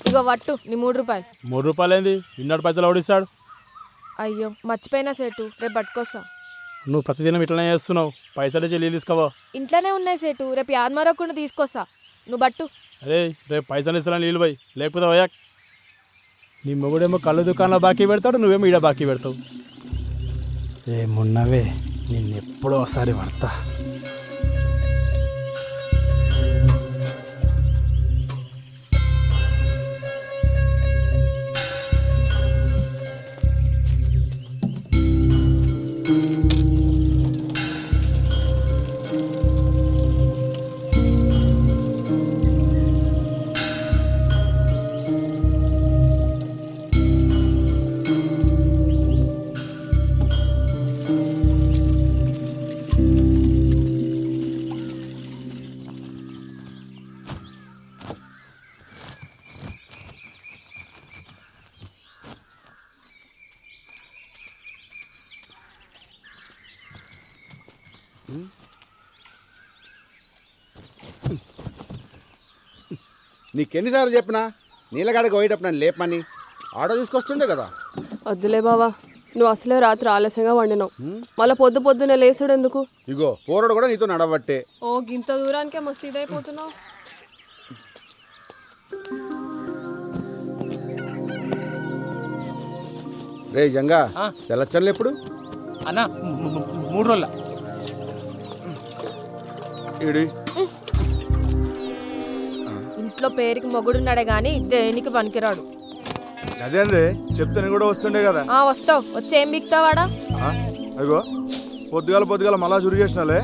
ఇగో వట్టు నీ 3 రూపాయలు. 3 రూపాయలు ఏంది? ఇన్నోటి పైసలు ఓడిస్తాడు. అయ్యో మర్చిపోయినా సేటు, రేపు పట్టుకొస్తా. నువ్వు ప్రతిదినం ఇట్లనే చేస్తున్నావు. పైసలు చెల్లి తీసుకోవా? ఇంట్లోనే ఉన్నాయి సేటు, రేపు యాదమరకుండా తీసుకొస్తా. నువ్వు బట్టు. అరే రేపు పైసలు ఇస్తాను నీళ్ళు పోయి, లేకపోతే పోయా. నీ మొగుడేమో కళ్ళు దుకాణంలో బాకీ పెడతాడు, నువ్వేమో ఈడ బాకీ పెడతావు. ఏమున్నవే నిన్ను ఎప్పుడో ఒకసారి పడతా. నీకెన్నిసార్లు చెప్పినా నీళ్ళగాడికి పోయేటప్పుడు నన్ను లేపమని ఆటో తీసుకొస్తుండే కదా. వద్దులే బావా, నువ్వు అసలే రాత్రి ఆలస్యంగా వండినావు, మళ్ళీ పొద్దునే లేసుడు ఎందుకు? ఇగో పోరడు కూడా నీతో నడవట్టే. ఓ గింత దూరానికే మస్తు ఇదైపోతున్నావు. రే జంగా తెల్లచ్చన్లు ఎప్పుడు అన్న 3 రోజుల ఏడి ఇంట్లో పేరుకి మొగుడున్నాడే గాని దేనికి పనికిరాడు. అదే అండి చెప్తాను కూడా వస్తుండే కదా. వస్తావు, వచ్చి ఏం బిక్తావాడా? అయ్యో పొద్దుగాల మళ్ళా చురు చేసినాలే.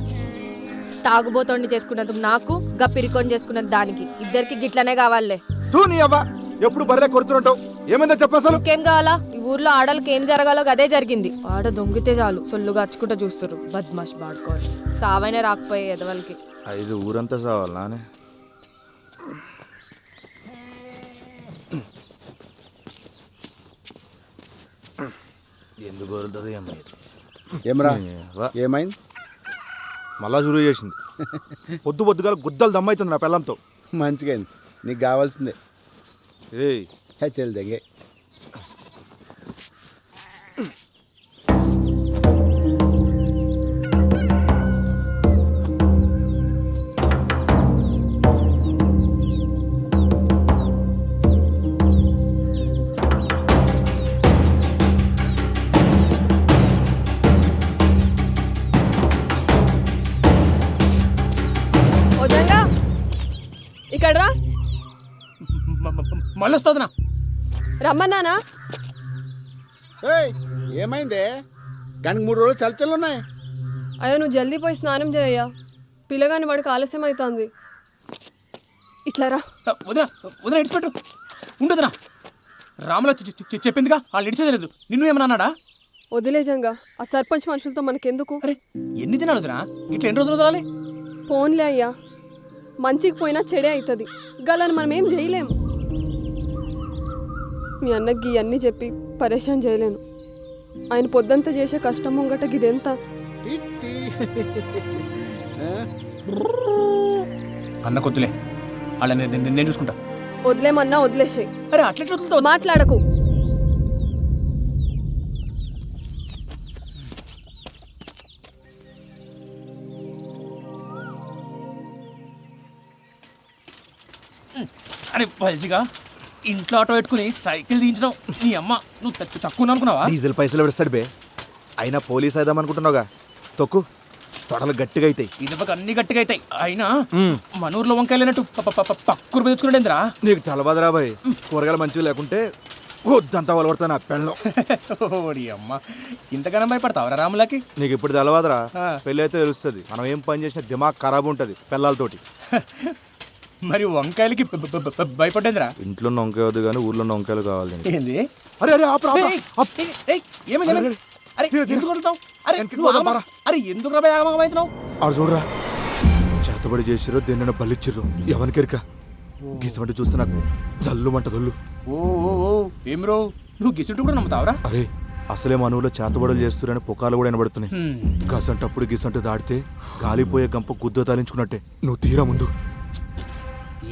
తాగుబోతోండి చేసుకున్నందుకు నాకు, గప్పిరికొని చేసుకున్నది దానికి, ఇద్దరికి గిట్లనే కావాలే. తూ నీ అవ్వ ఎప్పుడు బర్రె కొడుతుంటావు, ఏమైందో చెప్పసలు. ఇంకేం కావాలా? ఈ ఊర్లో ఆడలకి ఏం జరగాలో అదే జరిగింది. ఆడ దొంగితే చాలు సొల్లుగా అచ్చుకుంటూ చూస్తారు. బద్మాష్ బాడుకోవాలి, సావైనా రాకపోయే ఎదవలకి. 5 ఊరంతా సావాలి నానే. ఎందుకు వదులుతుంది అమ్మాయి? ఏమరా ఏమైంది? మళ్ళా చురు చేసింది. పొద్దుగాల గుద్దలు దమ్మైతుంది నా పిల్లంతో. మంచిగా అయింది, నీకు కావాల్సిందే. ఏయ్ చెల్లి దగ్గే ఇక్కడ రా. మళ్ళీ వస్తుందినా? రమ్మన్నానా? ఏయ్ ఏమైందే? కానీ 3 రోజులు చల్చలు ఉన్నాయి. అయ్యో నువ్వు జల్దీ పోయి స్నానం చేయయ్యా, పిల్లగాని వాడికి ఆలస్యం అవుతుంది. ఇట్లా రా. వదినా వదినా ఇడిచిపెట్టు. ఉండదునా, రాముల చెప్పిందిగా వాళ్ళు ఇడిచేది లేదు. నిన్ను ఏమన్నా అన్నాడా? వదిలేజంగా ఆ సర్పంచ్ మనుషులతో మనకెందుకు? అరే ఎన్ని దినాలు వదినా? ఇట్లా ఎన్ని రోజులు వదలాలి? ఫోన్లే అయ్యా, మంచికి పోయినా చెడే అవుతుంది. గలని మనం ఏం చేయలేము. మీ అన్నకి ఇవన్నీ చెప్పి పరేషాన్ చేయలేను. ఆయన పొద్దంతా చేసే కష్టం ముంగట గిదెంత? టిట్టి. అన్న కొద్దులే, వాళ్ళ నేను చూసుకుంటా. వదిలేమన్నా వదిలేసే. అరే అట్లెట్లు వదులుతావు? మాట్లాడకు. అరే పల్చిగా ఇంట్లో ఆటో పెట్టుకుని సైకిల్ దించడం నీ అమ్మ. నువ్వు తక్కువ అనుకున్నావా? డీజిల్ పైసలు పెడతాడు బే. అయినా పోలీస్ అయిదాం అనుకుంటున్నావుగా, తొక్కు. తొడలు గట్టిగా అవుతాయి. ఇదొక అన్ని గట్టిగా అవుతాయి. అయినా మన ఊర్లో వంకాయలు లేనట్టు పక్కూరు పెంచుకున్నాడేంద్రా? నీకు తెలవదురా బాయ్, కూరగాయలు మంచిగా లేకుంటే వద్దంతా వలవడతా నా పెళ్ళం. ఓడి అమ్మ, ఇంతగానో భయపడతావరా రాములకి? నీకు ఇప్పుడు తెలవదురా, ఆ. పెళ్ళి అయితే తెలుస్తుంది. మనం ఏం పని చేసినా దిమాగ్ ఖరాబ్ ఉంటుంది పిల్లలతోటి. మరి వంకాయలకి భయపడేంద్రా? ఇంట్లో ఉన్న వంకాయ వద్దు కానీ ఊర్లో ఉన్న వంకాయలు కావాలి దీనికి. ఏంది? అరే అరే ఆపురా, ఆపురా. ఏమైంది? అరే, అరే తీరా, తీరా. ఎందుకు కొడతావు? అరే వెనక్కి నువ్వు పోదాం, ఆగమా? పారా. అరే ఎందుకు రా ఆగమవుతున్నావు? ఆడు చూడరా, చేతబడి చేసిరో దేన్నైనా బలిచ్చిర్రు ఎవరికెరిక. గీసమంటే చూస్తే నాకు జల్లుమంట దొల్లు. ఓ ఓ, ఓ, ఏం రో నువ్వు గిసుంటూ కూడా నమ్ముతావురా? అరే అసలే మనవులో చేతబడులు చేస్తురని పుకాలు కూడా వినబడుతున్నాయి. హ్మ్. గసంటప్పుడు గిసంటు దాడితే గాలిపోయే గంప గుద్ద తాలించుకున్నట్టే. నువ్వు తీరా ముందు.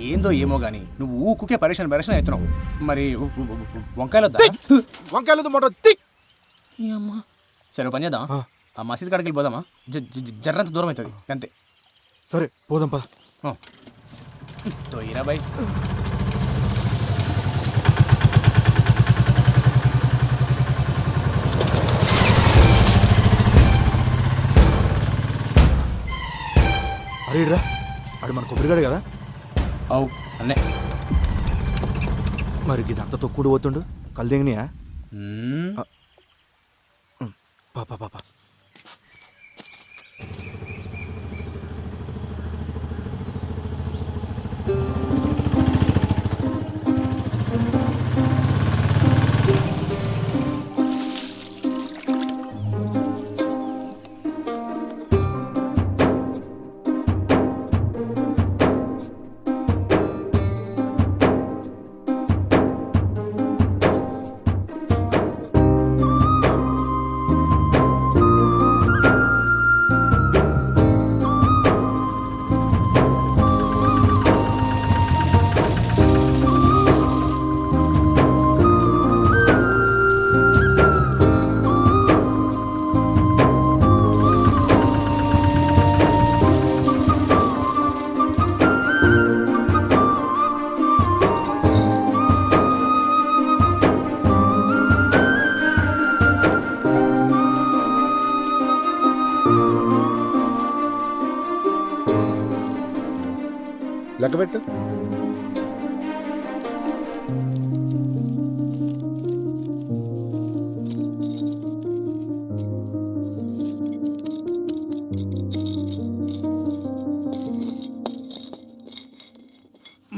ఏందో ఏమో గాని నువ్వు ఊకుకే పరేషాన్ అవుతున్నావు. మరి వంకాయలు వద్దా? వంకాయలు మొట్ట ఈ అమ్మ. సరే పని చేద్దాం, ఆ మసీద్ కాడికి వెళ్ళి పోదామా? జర్రంత దూరం అవుతుంది అంతే. సరే పోదాం పద. తోయిరా బాయ్. అరే రా, ఆడు మన కొబ్బరిగాడు కదా. అవు అన్నే. మరి ఇదంతా తొక్కుడు పోతుండు కల్దింగినియా? పాపా పాపా లెక్కబెట్టు.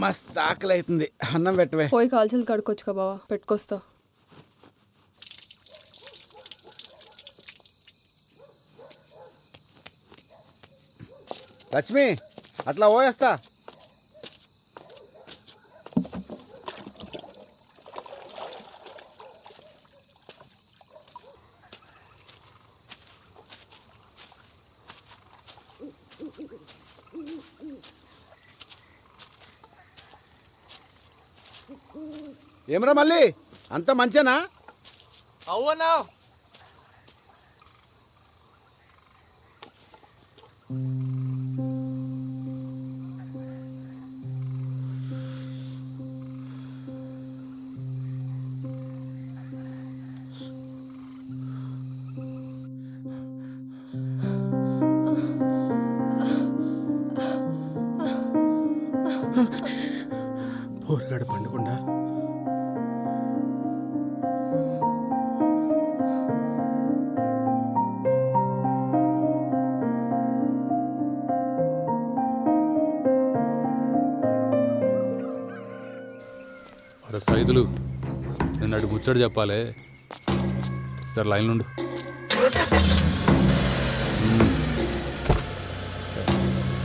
మస్తు ఆకలి అవుతుంది, అన్నం పెట్టవే. పోయి కాల్చలు కడుక్కొచ్చుకా బావా, పెట్టుకొస్తా. లక్ష్మి అట్లా పోయేస్తా. ఏమరా మళ్ళీ అంత మంచేనా? అవునా? పోరగాడు పండుకుండా అరే సైదులు నేను అటు ముచ్చడు చెప్పాలి జర లైన్ నుండు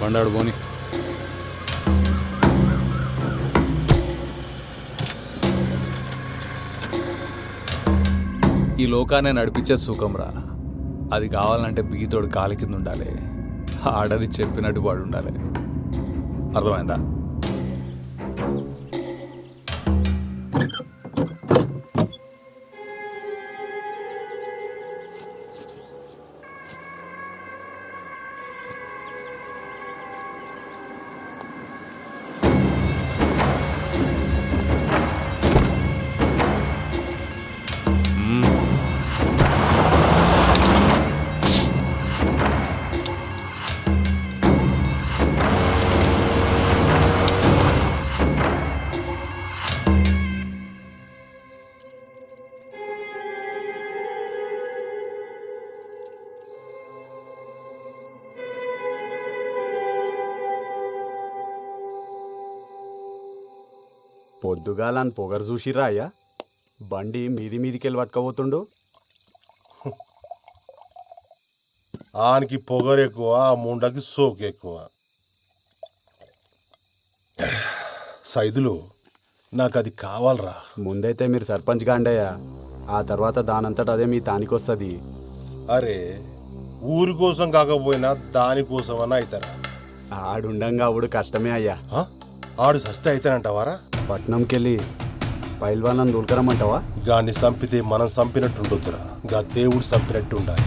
పండాడు పోని ఈ లోకాన్ని నడిపించే సుఖంరా అది కావాలంటే బీతోడు కాలి కింద ఉండాలి ఆడది చెప్పినట్టు వాడు ఉండాలి అర్థమైందా పొద్దుగాలని పొగరు చూసిరా అయ్యా బండి మీది మీదికెళ్ళి పట్టుకపోతుండు. ఆనికి పొగరు ఎక్కువ ముండకి సోకు ఎక్కువ. సైదులు నాకు అది కావాలరా. ముందైతే మీరు సర్పంచ్ గాండయ్యా, ఆ తర్వాత దానంతట అదే మీ తానికి వస్తుంది. అరే ఊరి కోసం కాకపోయినా దానికోసమన్నా అవుతారా? ఆడుండంగా ఆవిడ కష్టమే అయ్యా. ఆడు సస్తే అవుతానంటావారా? పట్నంకెళ్ళి పైల్వాళ్ళని దూల్కరమ్మంటావా? గాన్ని చంపితే మనం చంపినట్టుండొద్దురా, గా దేవుడు చంపినట్టు ఉండాలి.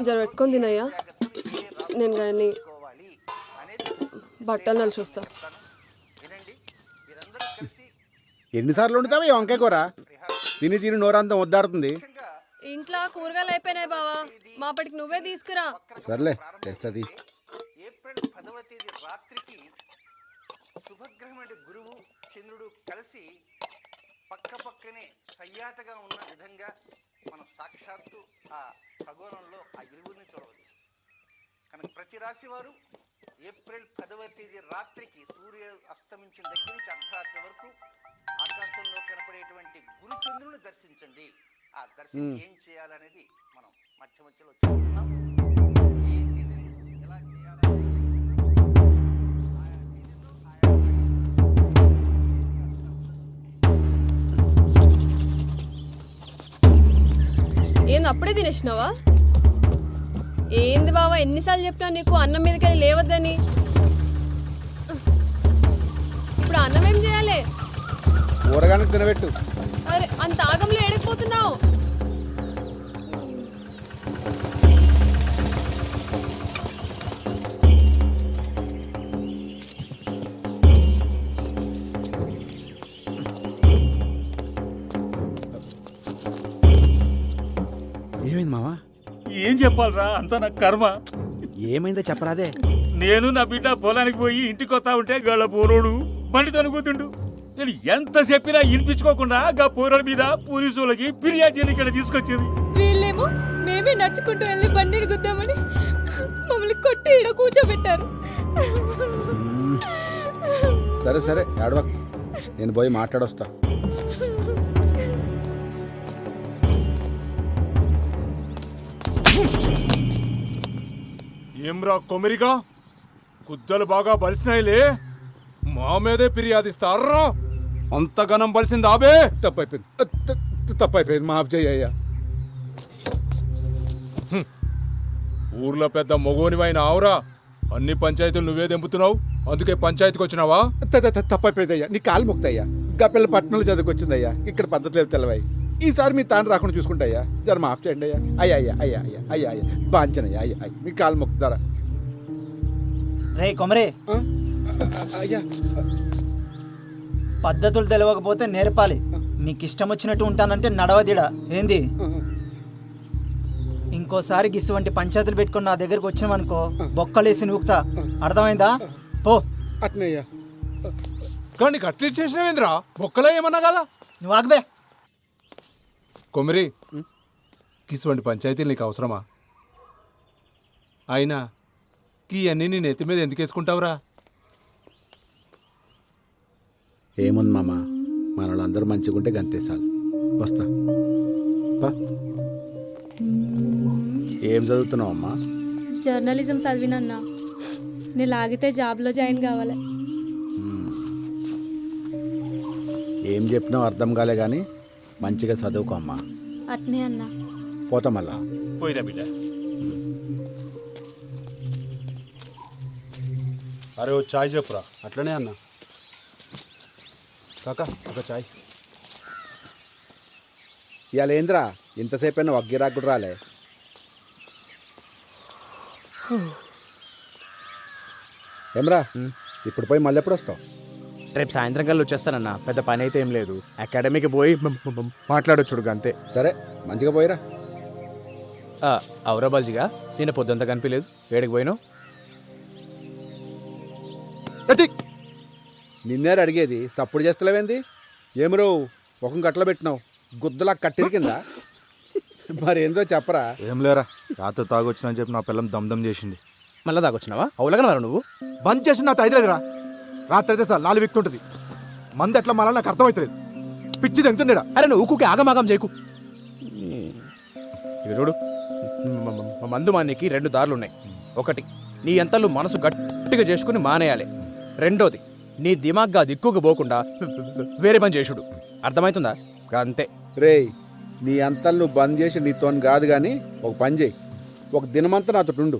జర పెట్టుకొని తినయ్యా, నేను కానీ బట్టలు నలిసి వస్తా. ఎన్నిసార్లు వండుతావా ఈ వంకాయ కూర? తిని తిని నోరంతా వద్దాడుతుంది. ఇంట్లో కూరగాయలు అయిపోయినాయి బావా, మాపటికి నువ్వే తీసుకురా. సర్లే తెస్తుంది. ఏప్రిల్ 10వ తేదీ రాత్రికి శుభగ్రహమైన గురువు చంద్రుడు కలిసి పక్క పక్కనే సయ్యాటగా ఉన్న విధంగా మనం సాక్షాత్తు ఆ ఖగోళంలో ఆ ఇరువురిని చూడవచ్చు. కనుక ప్రతి రాశి వారు ఏప్రిల్ 10వ తేదీ రాత్రికి సూర్య అస్తమించిన దగ్గర నుంచి అర్ధరాత్రి వరకు ఆకాశంలో కనపడేటువంటి గురు చంద్రుని దర్శించండి. ఆ దర్శించి ఏం చేయాలనేది మనం మధ్య మధ్యలో చెప్తున్నాం. ఏ తేదీని ఎలా చేయాలి ఏంది అప్పుడే తినేసినావా? ఏంది బావా, ఎన్నిసార్లు చెప్పినా నీకు అన్నం మీదకెళ్ళి లేవద్దని. ఇప్పుడు అన్నం ఏం చేయాలి? కూరగాయలకు తినబెట్టు. అరే అంత ఆగంలో ఏడకపోతున్నావు? ఏమైంది మావా? ఏం చెప్పాలరా, అంతా నా కర్మ. ఏమైందో చెప్పరాదే. నేను నా బిడ్డ పొలానికి పోయి ఇంటికి వస్తా ఉంటే గళ్ళ పోరోడు బండి తనుకుతుండు. నేను ఎంత చెప్పినా వినిపించుకోకుండా గా పోరోడు మీద పోలీసు వాళ్ళకి ఫిర్యాదు చేయని ఇక్కడ తీసుకొచ్చింది. వీళ్ళేమో మేమే నడుచుకుంటూ వెళ్ళి బండిని గుద్దామని మమ్మల్ని కొట్టి ఈడ కూర్చోబెట్టారు. సరే సరే ఏడవకు, నేను పోయి మాట్లాడొస్తా. ఏమ్రా కొమిరిగా, కుద్దలు బాగా బలిసినాయిలే, మా మీదే ఫిర్యాదిస్తారా? అంతగనం బలిసింది ఆబే. తప్పైపోయింది మాఫ్ చేయ్యా. ఊర్లో పెద్ద మొగోనివైన ఆవురా, అన్ని పంచాయతీలు నువ్వే దెంపుతున్నావు, అందుకే పంచాయతీకి వచ్చినావా? తప్పైపోయిందయ్యా, నీ కాలు మొక్తయ్యా. గప్పిల్ల పట్టణంలో చదువుకొచ్చిందయ్యా, ఇక్కడ పద్ధతి లేదు తెలవాయి. ఈసారి మీ తాను రాకుండా చూసుకుంటాయ్యా, జర మాఫ్ చేయండి అయ్యా. అయ్యా అయ్యా అయ్యా అయ్యా అయ్యా అయ్యా బాంచనయ్యా, అయ్యా అయ్యా మీ కాలు మొక్కుతారా? రే కొమరే, అయ్యా పద్ధతులు తెలియకపోతే నేర్పాలి. మీకు ఇష్టం వచ్చినట్టు ఉంటానంటే నడవదిడా ఏంది? ఇంకోసారి గిసువంటి పంచాయతీలు పెట్టుకుని నా దగ్గరకు వచ్చినావనుకో బొక్కలేసి నూకుతా అర్థమైందా పో. అట్నే అయ్యా. కానీ నీకు అట్లా చేసినవేంద్రా బొక్కలో ఏమన్నా కదా నువ్వు ఆగబే. కొమిరి కిసువంటి పంచాయతీలు నీకు అవసరమా? అయినా కీ అన్నీ నీ నెత్తి మీద ఎందుకు వేసుకుంటావురా? ఏముంది మామ, మన వాళ్ళందరూ మంచిగుంటే గంతేసాలు. వస్తా పా. ఏం చదువుతున్నావు అమ్మా? జర్నలిజం చదివినన్నా, నేను లాగితే జాబ్లో జాయిన్ కావాలి. ఏం చెప్పినావు అర్థం కాలే కానీ మంచిగా చదువుకో అమ్మా. అట్నే అన్నా. పోతా మళ్ళా. పోయిరా బిడ్డ. అరే ఓ చాయ్ చెప్పురా. అట్లనే అన్న. కాకా ఒక చాయ్. ఇవాళ ఏంద్రా ఇంతసేపు అయినా ఒక గిరాకు కూడా రాలే? ఏమ్రా ఇప్పుడు పోయి మళ్ళీ ఎప్పుడు వస్తావు? రేపు సాయంత్రం కల్లా వచ్చేస్తానన్నా. పెద్ద పని అయితే ఏం లేదు. అకాడమీకి పోయి మాట్లాడొచ్చుడు అంతే. సరే మంచిగా పోయిరా. అవురా బాజీగా, నిన్న పొద్దుంతా కనిపించలేదు. ఏడికి పోయినావు? నిన్నేరు అడిగేది, సప్పుడు చేస్తలేవేంది? ఏమరో ముఖం గట్ల పెట్టినావు, గుద్దలా కట్టిరి కింద. మరేందో చెప్పరా. ఏం లేరా, రాత్రి తాగొచ్చినని చెప్పి నా పిల్లం దమ్దం చేసింది. మళ్ళా దాకొచ్చినావా? అవులగనవరా నువ్వు? బంద్ చేసి నా తైలేదురా. రాత్రి అయితే సార్ లాలి విక్తుంటది. మంది ఎట్లా మళ్ళా నాకు అర్థమవుతలేదు. పిచ్చి తెంగుతుండేడా. అరే నువ్వు ఊకుకి ఆగమాగం చేయకు. ఇక చూడు, మందు మానికి 2 దారులు ఉన్నాయి. ఒకటి, నీ ఎంతలు మనసు గట్టిగా చేసుకుని మానేయాలి. రెండోది, నీ దిమాగ్గా దిక్కుకు పోకుండా వేరే పని చేసుడు. అర్థమవుతుందా? అంతే. రేయ్, నీ అంతలు నువ్వు బంద్ చేసి నీతోని కాదు కానీ ఒక పని చేయి. ఒక దినమంతా నాతో ఉండు,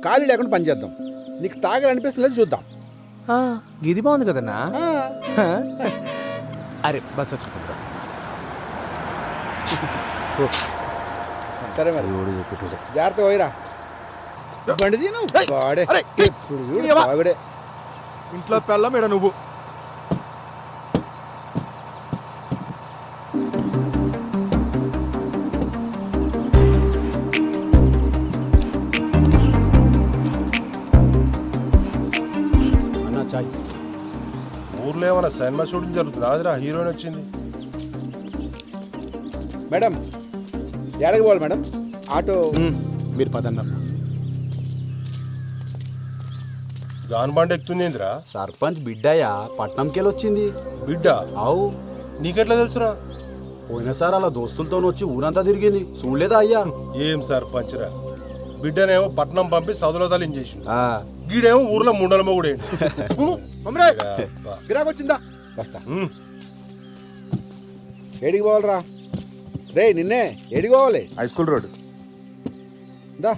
ఖాళీ లేకుండా పని చేద్దాం. నీకు తాగాలనిపిస్తుంది చూద్దాం. ఇది బాగుంది కదన్నా. అరే బస్ వచ్చి సరే మరి జాగ్రత్త పోయిరా. బండి తీను వాడే ఎప్పుడు చూడు తాగుడే. ఇంట్లో పెళ్ళం ఈడ నువ్వు. అన్న చాయ్. ఊర్లో ఏమైనా సినిమా షూటింగ్ జరుగుతుంది. అదిరా హీరోయిన్ వచ్చింది. మేడం ఎక్కడికి పోవాలి మేడం? ఆటో మీరు పదన్న. గాన్ బండి ఎక్కుతుందిరా. సర్పంచ్ బిడ్డయ్యా పట్నంకెళ్ళి వచ్చింది. బిడ్డ? అవు. నీకెట్లా తెలుసురా? పోయినసారి అలా దోస్తులతో వచ్చి ఊరంతా తిరిగింది, చూడలేదా అయ్యా? ఏం సర్పంచ్ రా, బిడ్డనేమో పట్నం పంపి సదులో తలించేసి, గీడేమో ఊర్లో ముండల మొగుడే. గిరాకొచ్చిందా? వస్తా. ఏడికి పోవాలరా? రే నిన్నే ఏడికి పోవాలి? High school road. దా.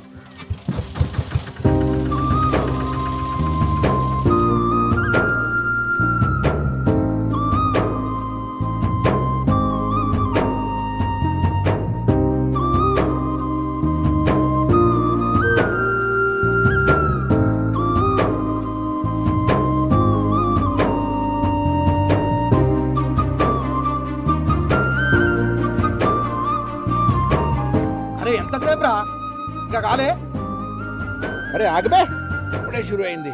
అరే ఎంతసేపు రా, ఇంకా కాలే. అరే ఆగబే, ఇప్పుడే షురు అయింది.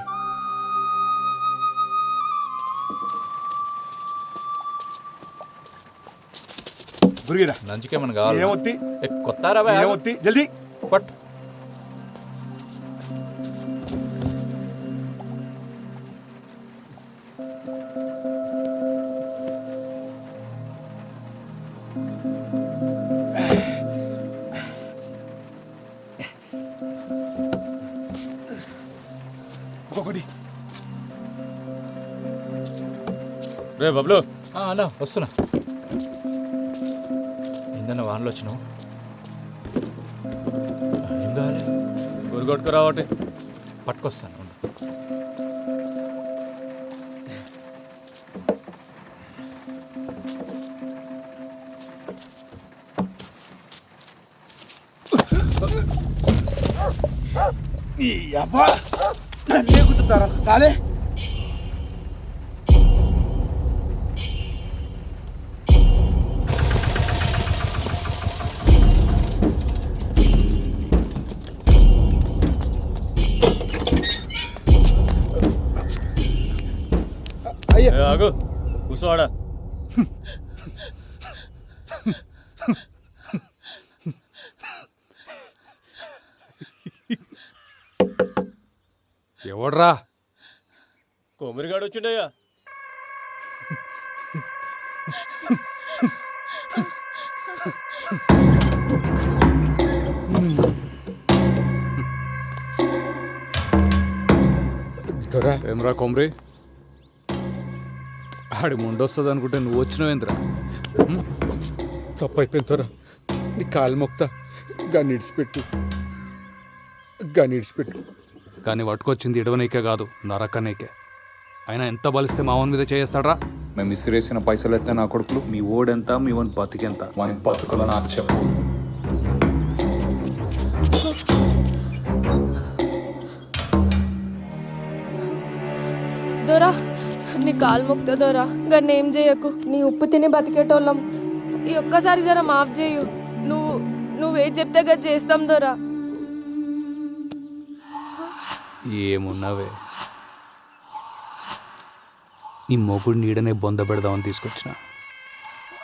గురిగిరా నంచుకేమన్నా కావాలి? ఏమొత్తి కొత్త రవా ఏమొత్తి జల్దీ పట్. ఇంకొకటి. రే బబ్లు, అన్న వస్తున్నా. ఏందన్న వానలో వచ్చినావు? ఏం కావాలి? గురిగొట్టుకు రావటి. పట్టుకొస్తాను. నన్నే గుద్దుతారా సాలే? కూసోవాడా ఎవడ్రా? కొమిరిగాడు వచ్చిండయ్యా. దొరా ఏమ్రా కొమ్రి, ఆడి ముండొస్తుంది అనుకుంటే నువ్వు వచ్చినావేంద్రా? తప్పు అయిపోయింది దొరా, నీ కాలు మొక్తా, గాని ఇడిచిపెట్టు, గాని ఇడిచిపెట్టు. కానీ పట్టుకొచ్చింది ఇడవనీకే కాదు, నరకనీకే. అయినా ఎంత బలిస్తే మావన్ మీద చేస్తాడ్రా? మేము ఇసిరేసిన పైసలు ఎత్తే నా కొడుకులు, మీ ఓడెంత, మీ వన్ బతికెంత, వాని బతుకులు నాకు చెప్పు. దొరా నీ కాలు మొక్తా దొరా, గన్ను ఏం చేయకు. నీ ఉప్పు తిని బతికేటోళ్ళం, ఈ ఒక్కసారి జర మాఫ్ చేయు. నువ్వేం చెప్తే గది చేస్తాం దొరా. ఏమున్నావే, నీ మొగుడు నీడనే బొంద పెడదామని తీసుకొచ్చిన.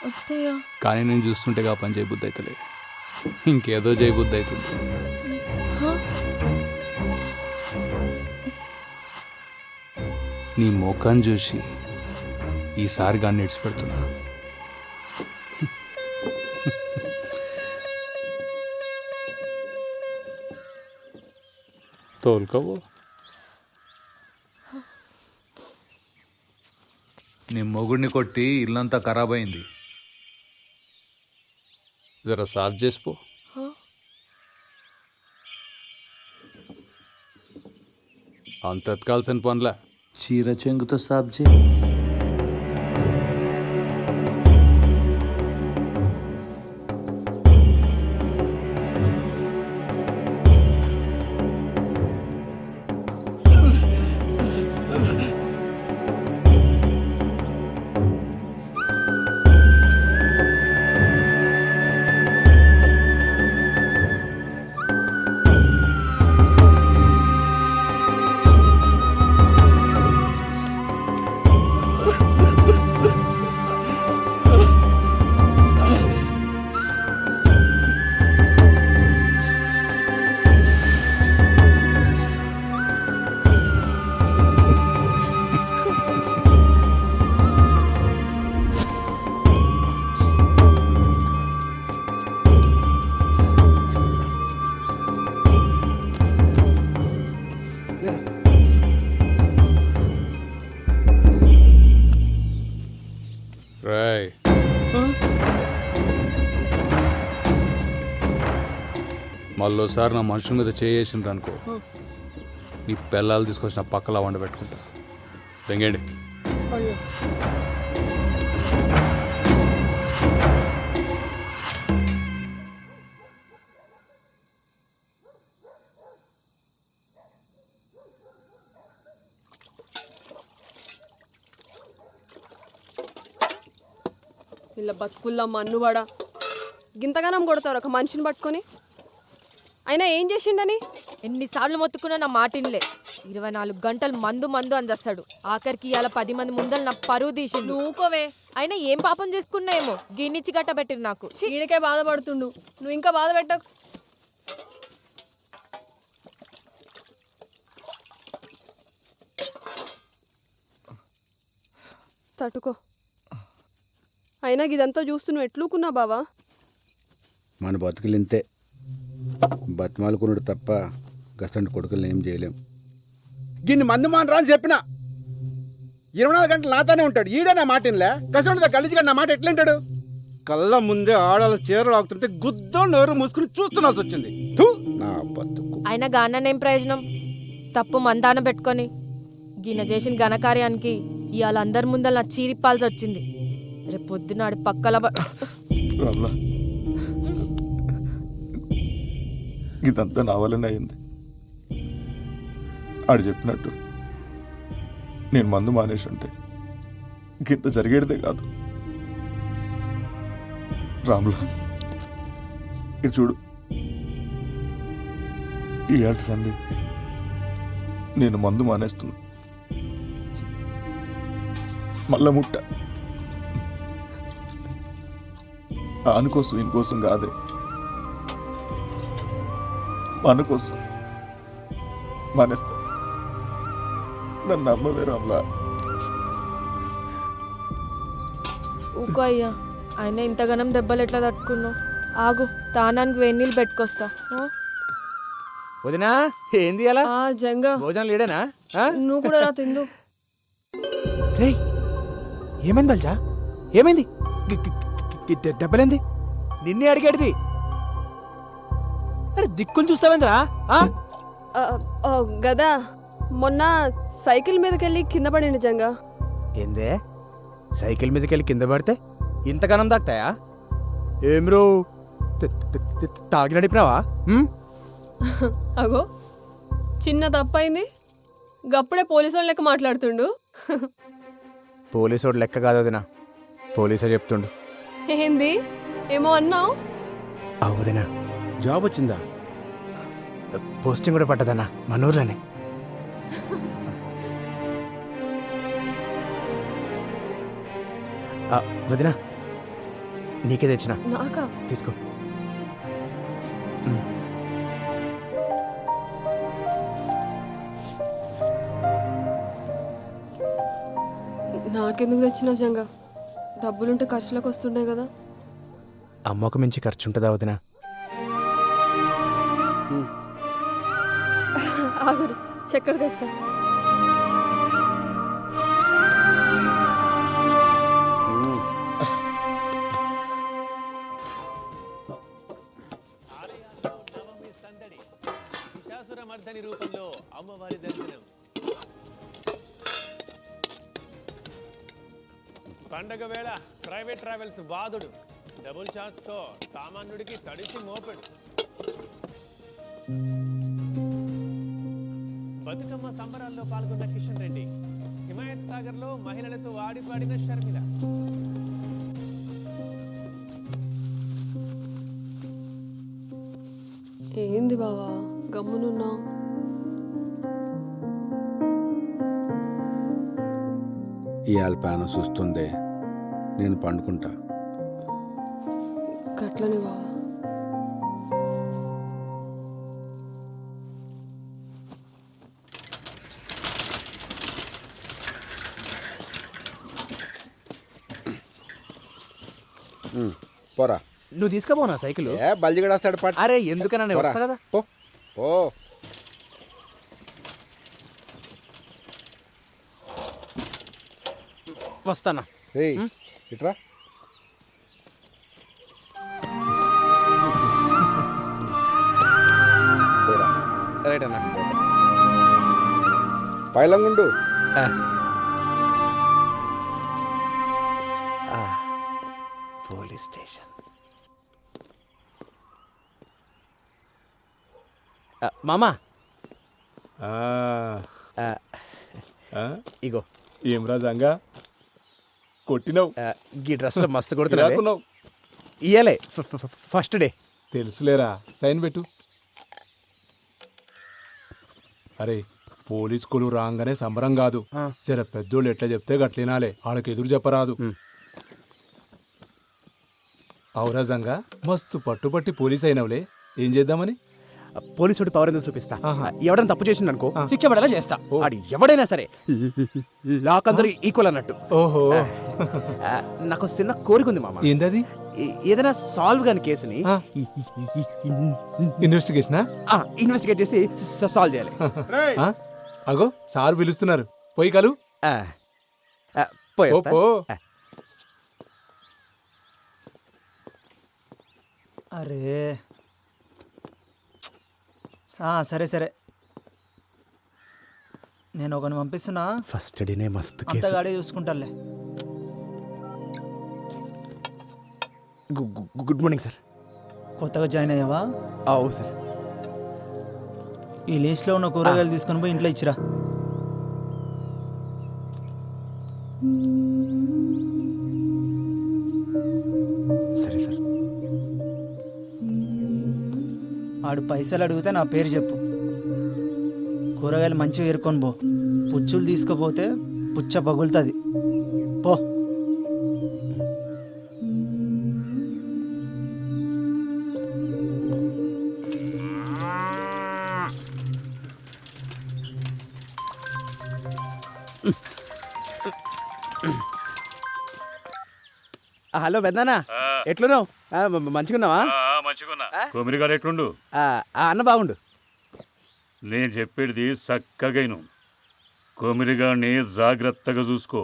అత్తయ్య కానీ నేను చూస్తుంటే ఆ పని చేయబుద్ధి అవుతలే, ఇంకేదో చేయబుద్ధి అవుతుంది. నీ ముఖం చూసి ఈసారి గాన్ని ఇడిచిపెడుతున్నా. తోలుకోవు. నీ మొగుడిని కొట్టి ఇల్లంతా ఖరాబ్ అయింది, జర సాఫ్ చేసిపో. అంత ఎత్కాల్సిన పనులా, చీర చెంగుతో సాఫ్ చేయి. రాయ్, మళ్ళోసారి నా మనుషుల మీద చేసిండ్రు అనుకో, ఈ పిల్లలు తీసుకొచ్చిన పక్కలా వండ పెట్టుకుంటా. తెంగండి. ఇలా బతుకుల్లా మన్నువాడా, గింతగానం కొడతారు ఒక మనిషిని పట్టుకొని. అయినా ఏం చేసిండని? ఎన్నిసార్లు మొత్తుకున్నా నా మాటిన్లే. 24 గంటలు మందు అని చేస్తాడు. ఆఖరికి ఇవాళ 10 మంది ముందలు నా పరువు తీసిండు. నువ్వుకోవే, అయినా ఏం పాపం చేసుకున్నాయేమో గిన్నిచ్చి గట్టబెట్టిరు నాకు. ఈయనకే బాధపడుతుండు, నువ్వు ఇంకా బాధ పెట్టకు. తట్టుకో. అయినా ఇదంతా చూస్తూ నువ్వు ఎట్లుకున్నా బావా? మన బతుకులు ఇంతే, బతిమాలుకున్నాడు తప్ప గసంటి కొడుకులను ఏం చేయలేం. గిన్ని మందు మానరా అని చెప్పిన 24 గంటలు నాతోనే ఉంటాడు. ఈడే నా మాట ఇన్లే, గసంటిదా గలీజిగా నా మాట ఎట్లుంటాడు? కళ్ళ ముందే ఆడాల చీరలు ఆగుతుంటే గుద్దో నోరు మూసుకుని చూస్తున్నాల్సి వచ్చింది. థు, నా బతుకు. అయినా గాననేం ప్రయోజనం? తప్పు మందాన పెట్టుకొని గిన చేసిన ఘనకార్యానికి ఇవాళ అందరి ముందర నా చీరిప్పాల్సి వచ్చింది. రేపు పొద్దున ఆడి పక్కల రామ్లా, ఇదంతా నా వల్లనే అయింది. ఆడు చెప్పినట్టు నేను మందు మానేసి ఉంటే ఇంత జరిగేదే కాదు. రామ్లా, ఇది చూడు, ఈ ఏట సంది నేను మందు మానేస్తున్నా. మళ్ళా ముట్ట ఆనుకోసం ఇంకోసం కాదే, మన కోసం మానేస్తా. నన్ను నమ్మవే రామ్లా. ఊకో అయ్యా, ఆయన ఇంతగానం దెబ్బలు ఎట్లా తట్టుకున్నావు? ఆగు, తానానికి వేడి నీళ్ళు పెట్టుకొస్తా. ఆ? వదినా ఏంది అలా ఆ జంగా భోజనం లేడేనా? నువ్వు కూడా రా తిందు. రేయ్ ఏమైంది బల్జా? ఏమైంది? దెబ్బలేంది? నిన్నే అడిగేటిది. అరే దిక్కులు చూస్తావేంద్రా? గదా మొన్న సైకిల్ మీదకెళ్ళి కింద పడింది జంగా. ఏందే సైకిల్ మీదకెళ్ళి కింద పడితే ఇంతగానం దాక్తాయా? ఏం రో తాగి నడిపినావా? అగో చిన్న తప్పైంది, గప్పుడే పోలీసు వాళ్ళ లెక్క మాట్లాడుతుండు. పోలీసోడు లెక్క కాదు వదినా, పోలీసే చెప్తుండు. ఏంది ఏమో అన్నావు? వదినా జాబ్ వచ్చిందా? పోస్టింగ్ కూడా పట్టదన్నా మన ఊర్లోనే. వదినా నీకే తెచ్చిన, నాకా? తీసుకో. నాకెందుకు తెచ్చినావు జంగా? డబ్బులుంటే ఖర్చులకు వస్తుండే కదా. అమ్మకు మించి ఖర్చు ఉంటుందా వదినా? ఆగురు చక్కెర తెస్తా. రూపంలో అమ్మవారి దర్శనం. పండగ వేళ ప్రైవేట్ ట్రావెల్స్ వాదుడు, డబుల్ ఛాన్స్ తో సామాన్యుడికి తడిసి మోపెడు. బతుకమ్మ సంబరాల్లో పాల్గొన్న కిషన్ రెడ్డి, హిమాయత్ సాగర్ లో మహిళలతో ఆడిపాడిన షర్మిల. ఏంది బావా గమ్మునున్నావు? ఇవాళ పానం చూస్తుందే, నేను పండుకుంటా. గట్లనే బావా. పోరా. నువ్వు తీసుకుపోనా సైకిల్? బల్జిగడేస్తాడు పాట. అరే ఎందుకన్నా నేను వస్తా కదా. పో పో. వస్తానా? ఏయ్ ఇట్రా. పోరా. రైట్ అన్నా. పైలంగుండు. Police station. మామా ఇగో ఏం రాజంగా కొట్టినావు? ఈ డ్రెస్లో మస్తు కొడుతున్నావు. ఇయ్యలే ఫస్ట్ డే. తెలుసులేరా, సైన్ పెట్టు. అరే పోలీస్ కొలు రాగానే సంబరం కాదు, జర పెద్దోళ్ళు ఎట్లా చెప్తే గట్లినాలే, వాళ్ళకి ఎదురు చెప్పరాదు. ఔరాజంగా మస్తు పట్టుబట్టి పోలీస్ అయినవులే, ఏం చేద్దామని? పోలీసుడి పవర్ ఎందుకు చూపిస్తా. ఎవడైనా తప్పు చేసింది అనుకో శిక్ష పడేలా చేస్తా. ఆడు ఎవడైనా సరే లాక్ అందరూ ఈక్వల్ అన్నట్టు. ఓహో, నాకు చిన్న కోరిక ఉంది మామ. ఏందది? ఏదైనా సాల్వ్ కాని కేసుని ఇన్వెస్టిగేట్ చేసి సాల్వ్ చేయాలి. అగో సార్ పిలుస్తున్నారు, పోయి కలు. పోయేస్తా. అరే సరే సరే, నేను ఒకరిని పంపిస్తున్నా. ఫస్ట్ డేనే మస్తు కేసు. అంతగాడే చూసుకుంటాలే. Good morning sir. కొత్తగా జాయిన్ అయ్యావా? అవు సార్. ఈ లిస్ట్లో ఉన్న కూరగాయలు తీసుకొని పోయి ఇంట్లో ఇచ్చిరా. సరే సార్. ఆడు పైసలు అడిగితే నా పేరు చెప్పు. కూరగాయలు మంచిగా ఏరుకొని పో. పుచ్చులు తీసుకుపోతే పుచ్చ పగులుతుంది. పో. హలో పెద్దనా ఎట్లున్నావు మంచిగున్నావా మంచిగున్నా కొమిరిగాడు ఎట్లుండు అన్న బాగుండు నేను చెప్పేది చక్కగైను కొమిరిగాడిని జాగ్రత్తగా చూసుకో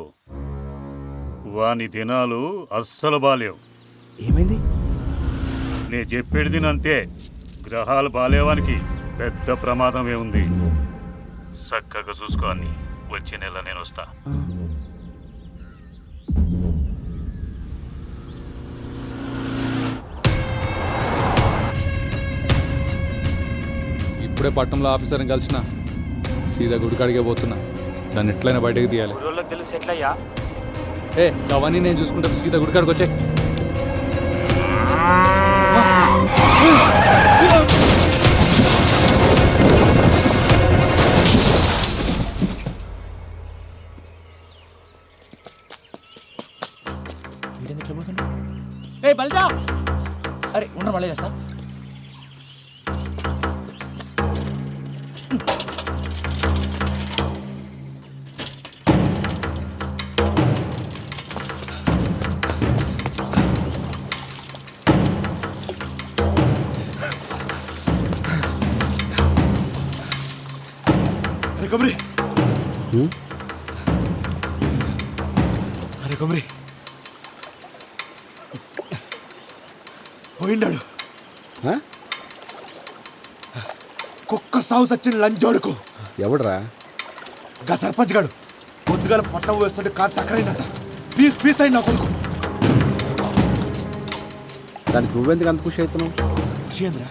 వాని దినాలు అస్సలు బాలేవు. ఏమైంది? నేను చెప్పేది అంతే, గ్రహాలు బాలేవానికి పెద్ద ప్రమాదమే ఉంది. చక్కగా చూసుకో అన్ని. వచ్చే నెల నేను వస్తా. ఇప్పుడే పట్టణంలో ఆఫీసర్ని కలిసిన సీదా గుడికాడికే పోతున్నా. దాన్ని ఎట్లయినా బయటకు తీయాలి. తెలుసు ఎట్లయ్యా? అవన్నీ నేను చూసుకుంటా. సీదా గుడికాడికి వచ్చే. బల్జా అరే ఉండరు మళ్ళీ చేస్తా. అరే కొమరి అరే కొమరి పోయిండాడు. కుక్క సాగు సచ్చిన లంజోడుకు. ఎవడరా? గా సర్పంచ్ గాడు పొద్దుగాల పట్నం వేస్తుంటే కారు టక్కరైందట. పీస్ పీస్ అయింది నా కొడుకు. దానికి నువ్వెందుకు అంత ఖుషి అవుతున్నావు? ఖుషి ఏందిరా?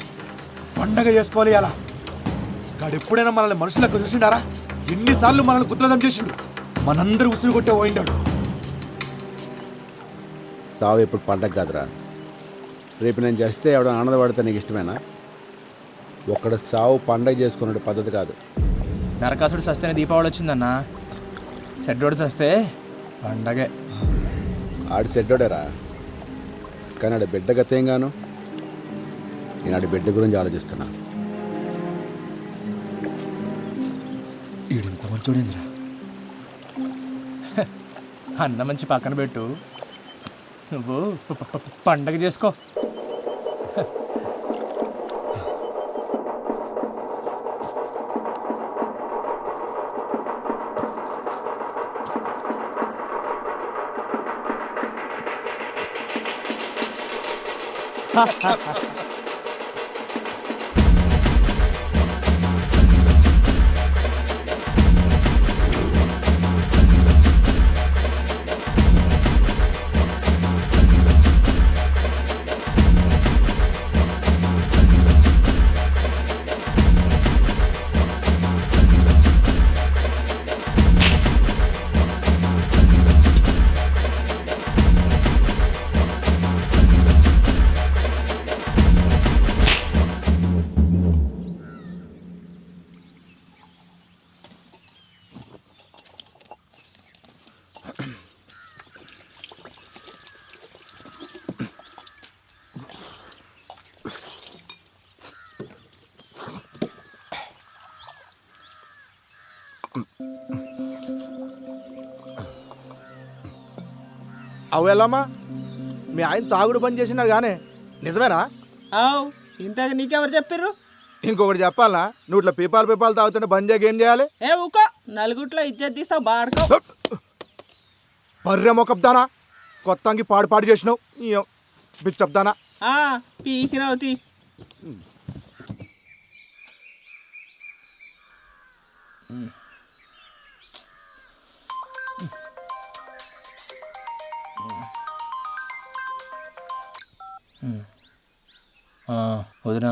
పండగ చేసుకోవాలి అలా. గాడు ఎప్పుడైనా మనల్ని మనుషులకు చూసిండారా? ఎన్నిసార్లు మనల్ని గుద్రదం చేసిండు. మనందరూ ఉసురు కొట్టే పోయిండాడు. సావు ఎప్పుడు పండగ కాదురా. రేపు నేను చేస్తే ఎవడ ఆనందపడితే నీకు ఇష్టమేనా? ఒక్కడ సావు పండగ చేసుకునే పద్ధతి కాదు. నరకాసుడు సస్తేనే దీపావళి వచ్చిందన్నా. చెడ్డోడు సస్తే పండగే. ఆడి సెడ్డోడేరా, కానీ ఆడి బిడ్డ గతేం గాను. నేను ఆడి బిడ్డ గురించి ఆలోచిస్తున్నా. ఈడింత మంచోడేంద్రా. అన్న మంచి పక్కన పెట్టు, నువ్వు పండగ చేసుకో. అవు ఎల్లమ్మా, మీ ఆయన తాగుడు బంద్ చేసినారు కానీ నిజమేనా? ఇంతగా నీకెవరు చెప్పారు? ఇంకొకటి చెప్పాలా? నువ్వు ఇట్లా పీపాలు తాగుతుంటే బంద్ చేయక ఏం చేయాలి? ఊకో, నలుగుట్లో ఇజ్జత్ తీస్తావు బాడుకో. బర్రె మొక్కబ్దానా, కొత్తంగి పాడు చేసినావు బిచ్చబ్దానా. పీకిరావుతి. వదినా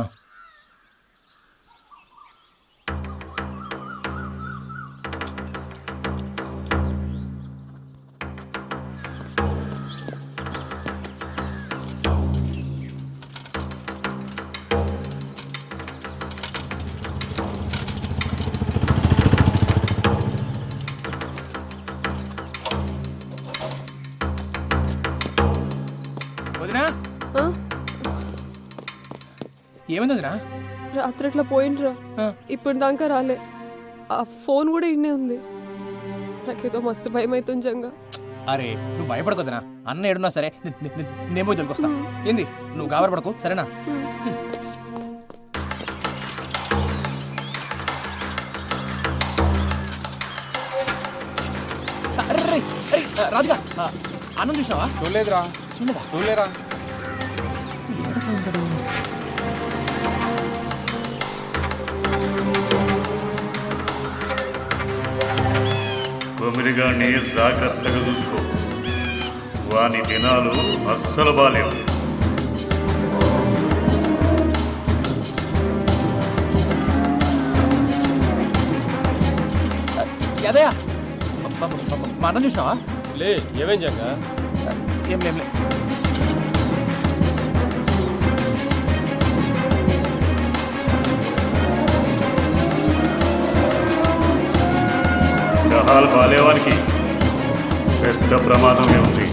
ఏమైంది వదినా? రాత్రి అట్లా పోయిండ్రా, ఇప్పుడు దాకా రాలే. ఆ ఫోన్ కూడా ఇన్నే ఉంది. నాకేదో మస్తు భయం అవుతుంది జంగా. అరే నువ్వు భయపడకొద్దనా అన్న ఏడున్నా సరే నేను పోయి దొరికొస్తా ఏంది నువ్వు గాబరపడకు సరేనా అరే రాజుగా అన్నం చూసినావా చూడలేదురా చూడలేరా కొమిరిగాన్ని జాగ్రత్తగా చూసుకో వాని దినాలు అస్సలు బాలేవు యాదయ్య మా అన్నం చూసినావా లే ఏమేం జంగా ఏం లేం గ్రహాలు బాలేవానికి పెద్ద ప్రమాదమే ఉంది.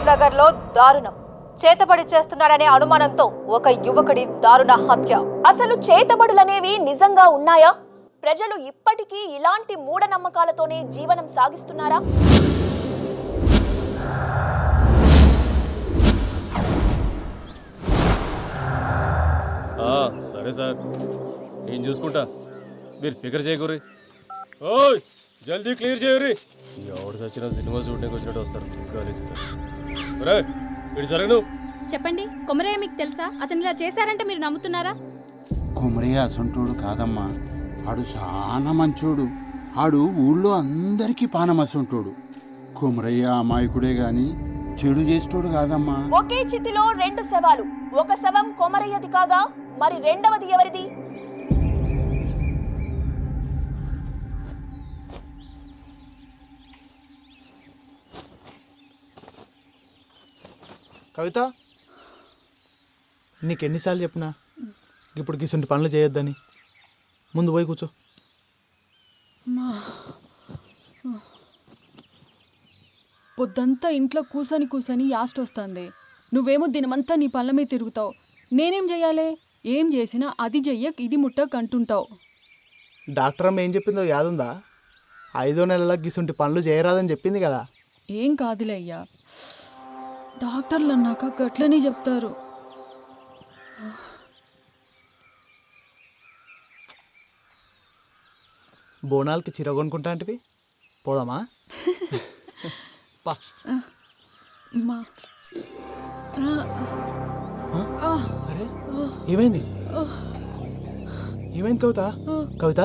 నగర్ లో దారుణం చేతబడి చేస్తున్నాడనే అనుమానంతో ఒక యువకుడి దారుణ హత్య. అసలు చేతబడులనేవి నిజంగా ఉన్నాయా? ప్రజలు ఇప్పటికీ ఇలాంటి మూఢనమ్మకాలతోనే జీవనం సాగిస్తున్నారా? సరే సార్ నేను చూసుకుంటా మీరు ఫికర్ చేయకూరి ఓయ్ జల్దీ క్లియర్ చేయరి ఎవడు చచ్చిన సినిమా షూటింగ్ వచ్చినట్టు వస్తారు ఇటు సరే నువ్వు చెప్పండి, కొమరయ్య మీకు తెలుసా? అతను ఇలా చేశారంటే మీరు నమ్ముతున్నారా? కొమరయ్య అసంటోడు కాదమ్మా, ఆడు చాలా మంచోడు. ఆడు ఊళ్ళో అందరికీ పానమసంటోడు. కొమరయ్య అమాయకుడే గాని చెడు చేసేటోడు కాదమ్మా. ఒకే చితిలో రెండు శవాలు. ఒక శవం కొమరయ్యది కాగా మరి రెండవది ఎవరిది? కవిత, నీకెన్నిసార్లు చెప్పినా ఇప్పుడు గిసుంటి పనులు చేయొద్దని. ముందు పోయి కూర్చో. పొద్దంతా ఇంట్లో కూసని యాస్ట్ వస్తుంది. నువ్వేమో దినమంతా నీ పళ్ళ మీద తిరుగుతావు. నేనేం చెయ్యాలి? ఏం చేసినా అది చెయ్యక్ ఇది ముట్టక్ అంటుంటావు. డాక్టర్ అమ్మ ఏం చెప్పిందో యాదుందా? 5వ నెలలకు గిసుంటి పనులు చేయరాదని చెప్పింది కదా. ఏం కాదులే అయ్యా, డాక్టర్లు అన్నాక గట్లనే చెప్తారు. బోనాలకి చీర కొనుక్కుంటా అంటివి, పోదామా? పా. అరే ఏమైంది? ఏమైంది కవిత? కవిత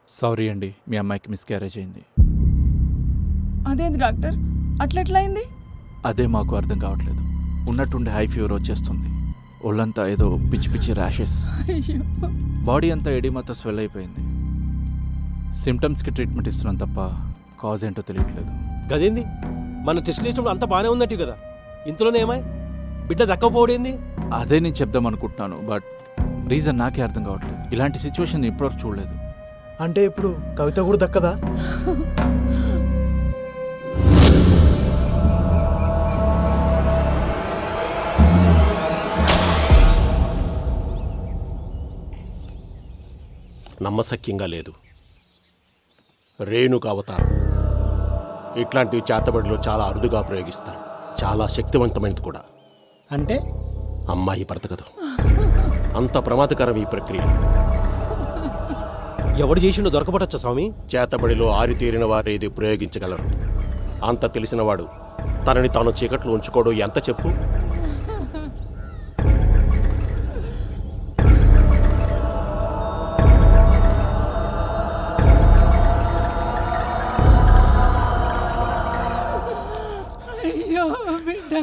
సారీ అండి, మీ అమ్మాయికి మిస్క్యారేజ్ అయింది. అదేంది డాక్టర్, అట్లెట్లా అయింది? అదే మాకు అర్థం కావట్లేదు. ఉన్నట్టుండి హై ఫీవర్ వచ్చేస్తుంది. ఒళ్ళంతా ఏదో పిచ్చి పిచ్చి ర్యాషెస్, బాడీ అంతా ఎడిమాతో స్వెల్ అయిపోయింది. సిమ్టమ్స్కి ట్రీట్మెంట్ ఇస్తున్నాం తప్ప కాజ్ ఏంటో తెలియట్లేదు. గదేంది మన టెస్ట్ చేసినప్పుడు అంతా బాగానే ఉన్నట్టు కదా, ఇంతలోనే ఏమాయి బిడ్డ దక్కపోవడేంది? అదే నేను చెప్దాం అనుకుంటున్నాను, బట్ రీజన్ నాకే అర్థం కావట్లేదు. ఇలాంటి సిచ్యువేషన్ ఇప్పటివరకు చూడలేదు. అంటే ఇప్పుడు కవిత కూడా దక్కదా? నమ్మశక్యంగా లేదు. రేణుక అవతారం ఇట్లాంటివి చేతబడిలో చాలా అరుదుగా ప్రయోగిస్తారు. చాలా శక్తివంతమైనది కూడా. అంటే అమ్మాయి బ్రతకదు. అంత ప్రమాదకరం ఈ ప్రక్రియ. ఎవడు చేసిండో దొరకబడచ్చా స్వామి? చేతబడిలో ఆరితేరిన వారు ఇది ప్రయోగించగలరు. అంత తెలిసినవాడు తనని తాను చీకట్లో ఉంచుకోవడం ఎంత చెప్పు. అయ్యో బిడ్డ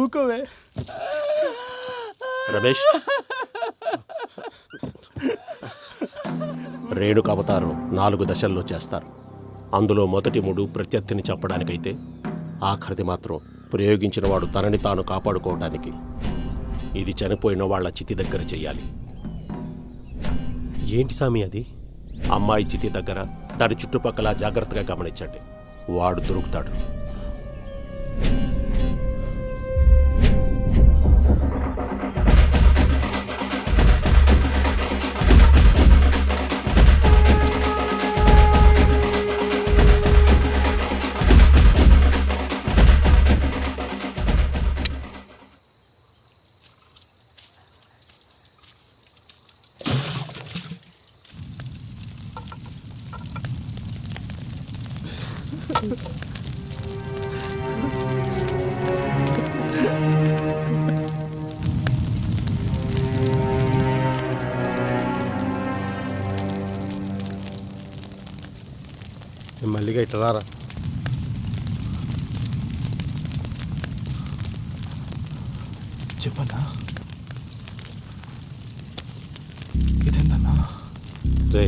ఊకోవే. రమేష్, రేణుక అవతారం 4 దశల్లో చేస్తారు. అందులో మొదటి 3 ప్రత్యర్థిని చంపడానికైతే ఆఖరిది మాత్రం ప్రయోగించిన వాడు తనని తాను కాపాడుకోవడానికి. ఇది చనిపోయిన వాళ్ళ చితి దగ్గర చెయ్యాలి. ఏంటి స్వామి అది? అమ్మాయి చితి దగ్గర దాని చుట్టుపక్కల జాగ్రత్తగా గమనించండి. వాడు దొరుకుతాడు. మల్లిగా ఇట్లా రారా. చెప్పన్నా ఇదేందన్నా? రే,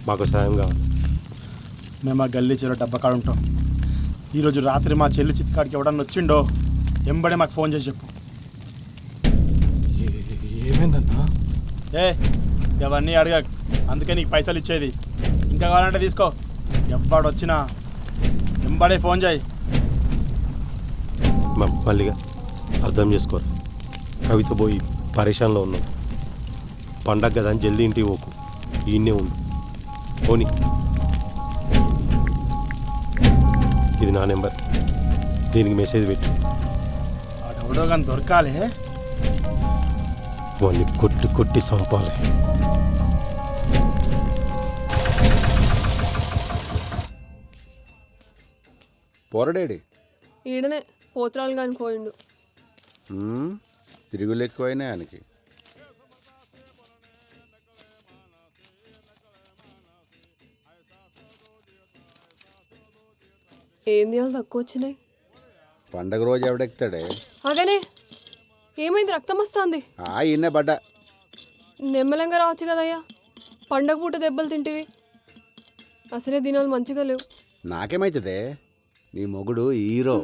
మాకు సాయం కావాలి. మేము ఆ గల్లీ చెరువు డబ్బకాడ ఉంటాం. ఈరోజు రాత్రి మా చెల్లి చిత్కాడికి ఎవడన్నా వచ్చిండో ఎంబడే మాకు ఫోన్ చేసి చెప్పు. ఏమైందన్నా? ఏ అవన్నీ అడగ, అందుకే నీకు పైసలు ఇచ్చేది. ఇంకా కావాలంటే తీసుకో. ఎవడొచ్చినా ఎంబడే ఫోన్ చేయి. మల్లిగా అర్థం చేసుకోరు. కవిత పోయి పరేషాన్లో ఉన్నాం. పండగ కదా అని జల్దీ ఇంటికి పోకు. ఈయన్నే ఉండు. పోనీ, ఇది నా నెంబర్. దీనికి మెసేజ్ పెట్టు. ఎవడో కానీ దొరకాలి. వాళ్ళని కొట్టి కొట్టి చంపాలి. పోరడేడి ఈడనే పోత్రాలు కానీ పోయిండు. తిరుగులు ఎక్కువైనా ఆయనకి. ఏం తీయాలి తక్కువ వచ్చినాయి. పండగ రోజు ఎవడెక్తాడే? అగనే ఏమైంది? రక్తం వస్తుంది. ఈయనే పడ్డా. నెమ్మలంగా రావచ్చు కదయ్యా. పండగ పూట దెబ్బలు తింటివి. అసలే దినాలు మంచిగా లేవు. నాకేమైతుందే? నీ మొగుడు హీరో.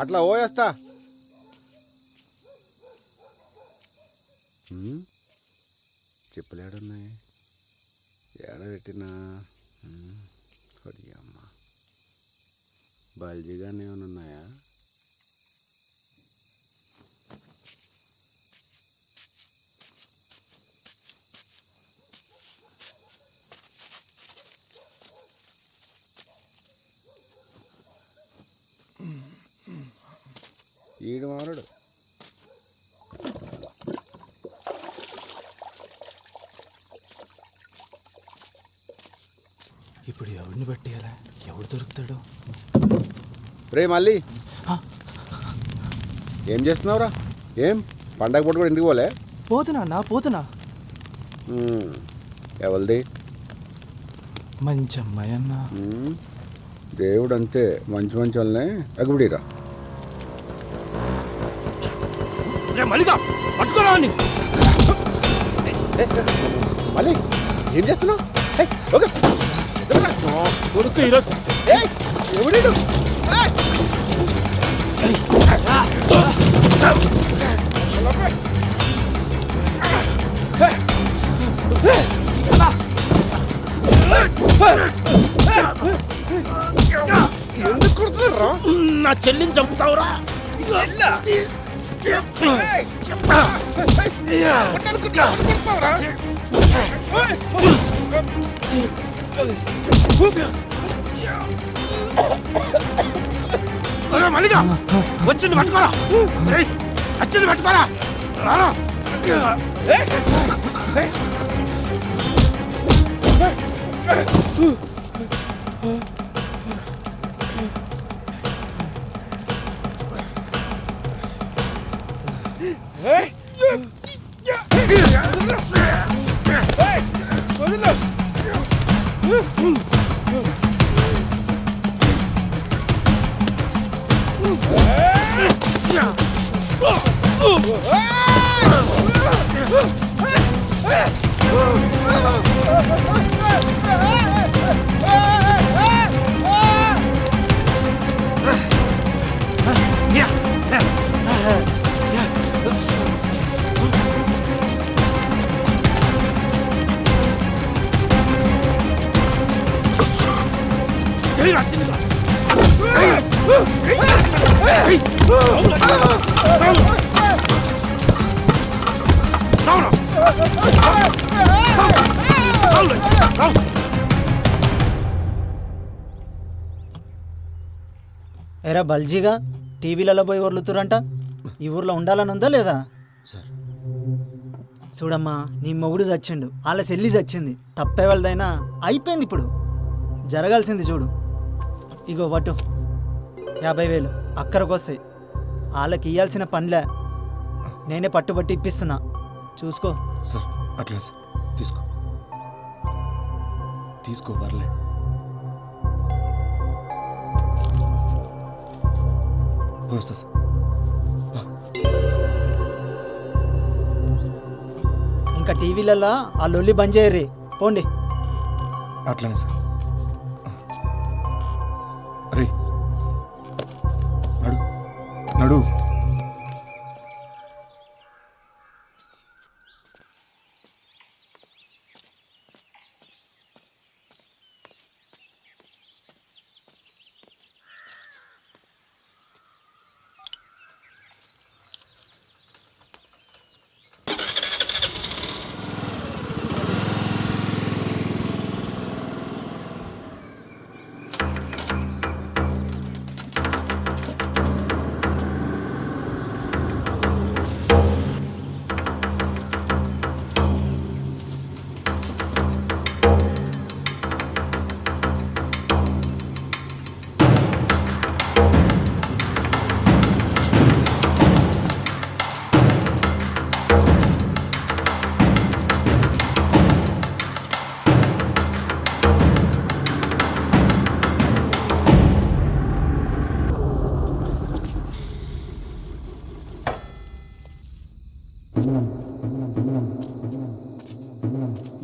అట్లా ఓయేస్తా. చెప్పులు ఏడున్నాయి? ఏడ పెట్టినా అమ్మ బల్జీగానే ఏమైనా ఉన్నాయా? ఈడు మారడు. ఇప్పుడు ఎవరిని పట్టేయాలా? ఎవడు దొరుకుతాడు? రే మళ్ళీ ఏం చేస్తున్నావురా? ఏం పండగ పూట కూడా ఇంటికి పోలే? పోతున్నా. ఎవరిది? మంచి అమ్మాయి అన్న. దేవుడు అంతే, మంచి మంచి వాళ్ళనే ఎగబడిరా. మళ్ళీ ఏం చేస్తున్నావు? కొడుకు ఈరోజు ఎవడు? ఎందుకు కొడుతున్నారా? నా చెల్లిని చంపుతావురా? మల్లిగా వచ్చింది పట్టుకోరా, వచ్చింది పట్టుకోరా. ఎరా బల్జీగా టీవీలలో పోయి వర్లుతురంట. ఈ ఊర్లో ఉండాలని ఉందా లేదా? చూడమ్మా, నీ మొగుడు చచ్చిండు, వాళ్ళ చెల్లి చచ్చింది, తప్పే వాళ్ళదైనా అయిపోయింది. ఇప్పుడు జరగాల్సింది చూడు. ఇగో వటు 50,000 అక్కడికి వస్తాయి. వాళ్ళకి ఇవ్వాల్సిన పనిలే, నేనే పట్టుబట్టి ఇప్పిస్తున్నా, చూసుకో. సార్ అట్లా సార్, తీసుకో తీసుకో, పర్లే. వస్తా సార్. ఇంకా టీవీలలో ఆ లొల్లి బంద్ చేయర్రి, పోండి. అట్లానే సార్. అరే నడు నడు.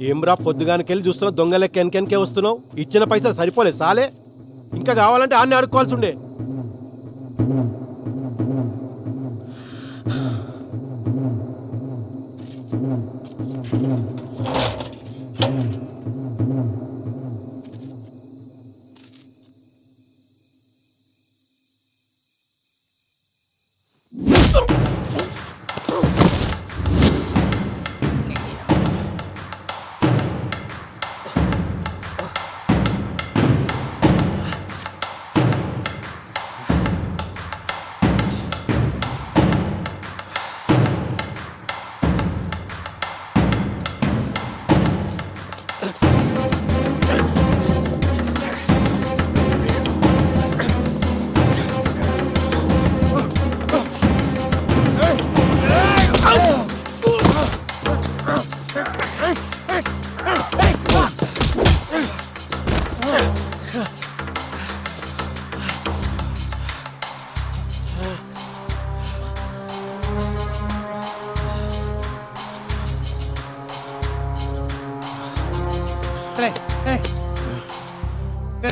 ఏమ్రా పొద్దుగానికెళ్ళి చూస్తున్నా దొంగలెక్క వెనకెనకే వస్తున్నావు. ఇచ్చిన పైసలు సరిపోలేదు సాలే, ఇంకా కావాలంటే ఆన్ని అడుక్కోవాల్సి ఉండే.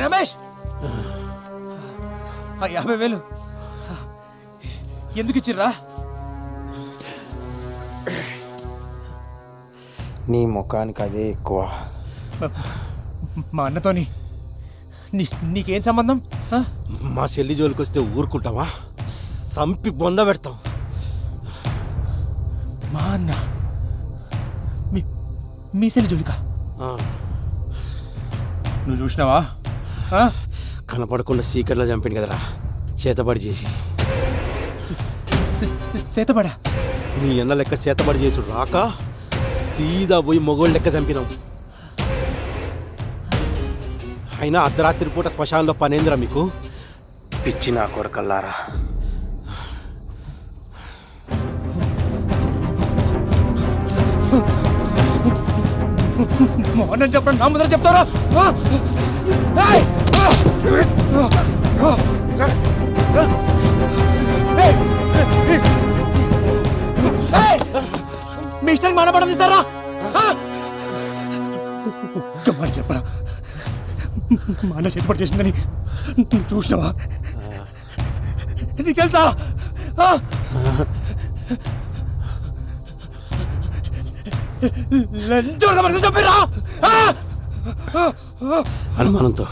రమేష్, 50,000 ఎందుకు ఇచ్చిర్రా? నీ ముఖానికి అదే ఎక్కువ. మా అన్నతోని నీకేం సంబంధం? మా చెల్లి జోలికి వస్తే ఊరుకుంటావా? సంపి బొంద పెడతాం. మా అన్న మీ సెల్లి జోలికా? నువ్వు చూసినావా? కనపడకుండా సీకర్లో చంపాడు కదరా, చేతబడి చేసి. చేతబడా? నీ అన్న లెక్క చేతబడి చేసి రాక సీదా పోయి మొగోళ్ళ లెక్క చంపినాం. అయినా అర్ధరాత్రి పూట శ్మశానంలో పనేందిరా మీకు? పిచ్చి నా కొరకల్లారా. మోహన్ చెప్పండి, నా ముందర చెప్తారా? మీ ఇష్టానికి మానపడం ఇస్తారా? మరి చెప్పరా, మా అన్న చేతిపడి చేసిందని నువ్వు చూసినావా? నీకు తెలుసా? చెప్పిరా అనుమానంతో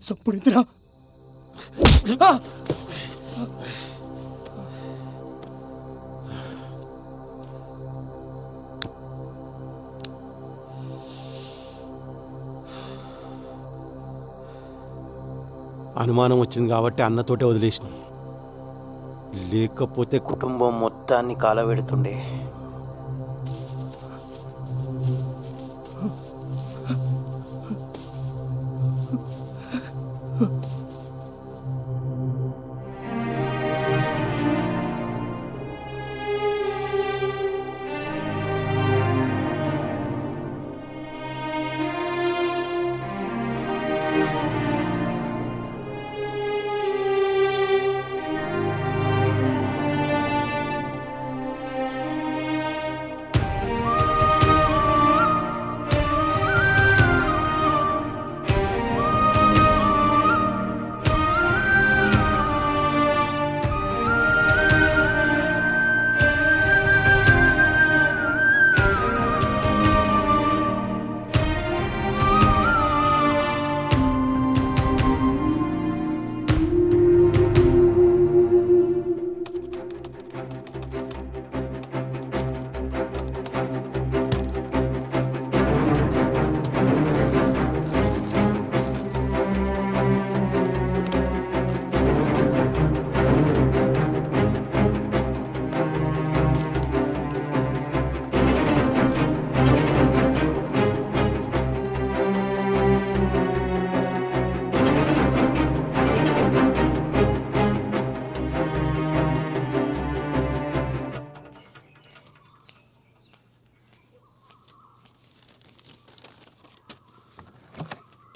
సప్పుడెందురా? అనుమానం వచ్చింది కాబట్టి అన్నతోటే వదిలేసినాం, లేకపోతే కుటుంబం మొత్తాన్ని కాలబెడుతుండే.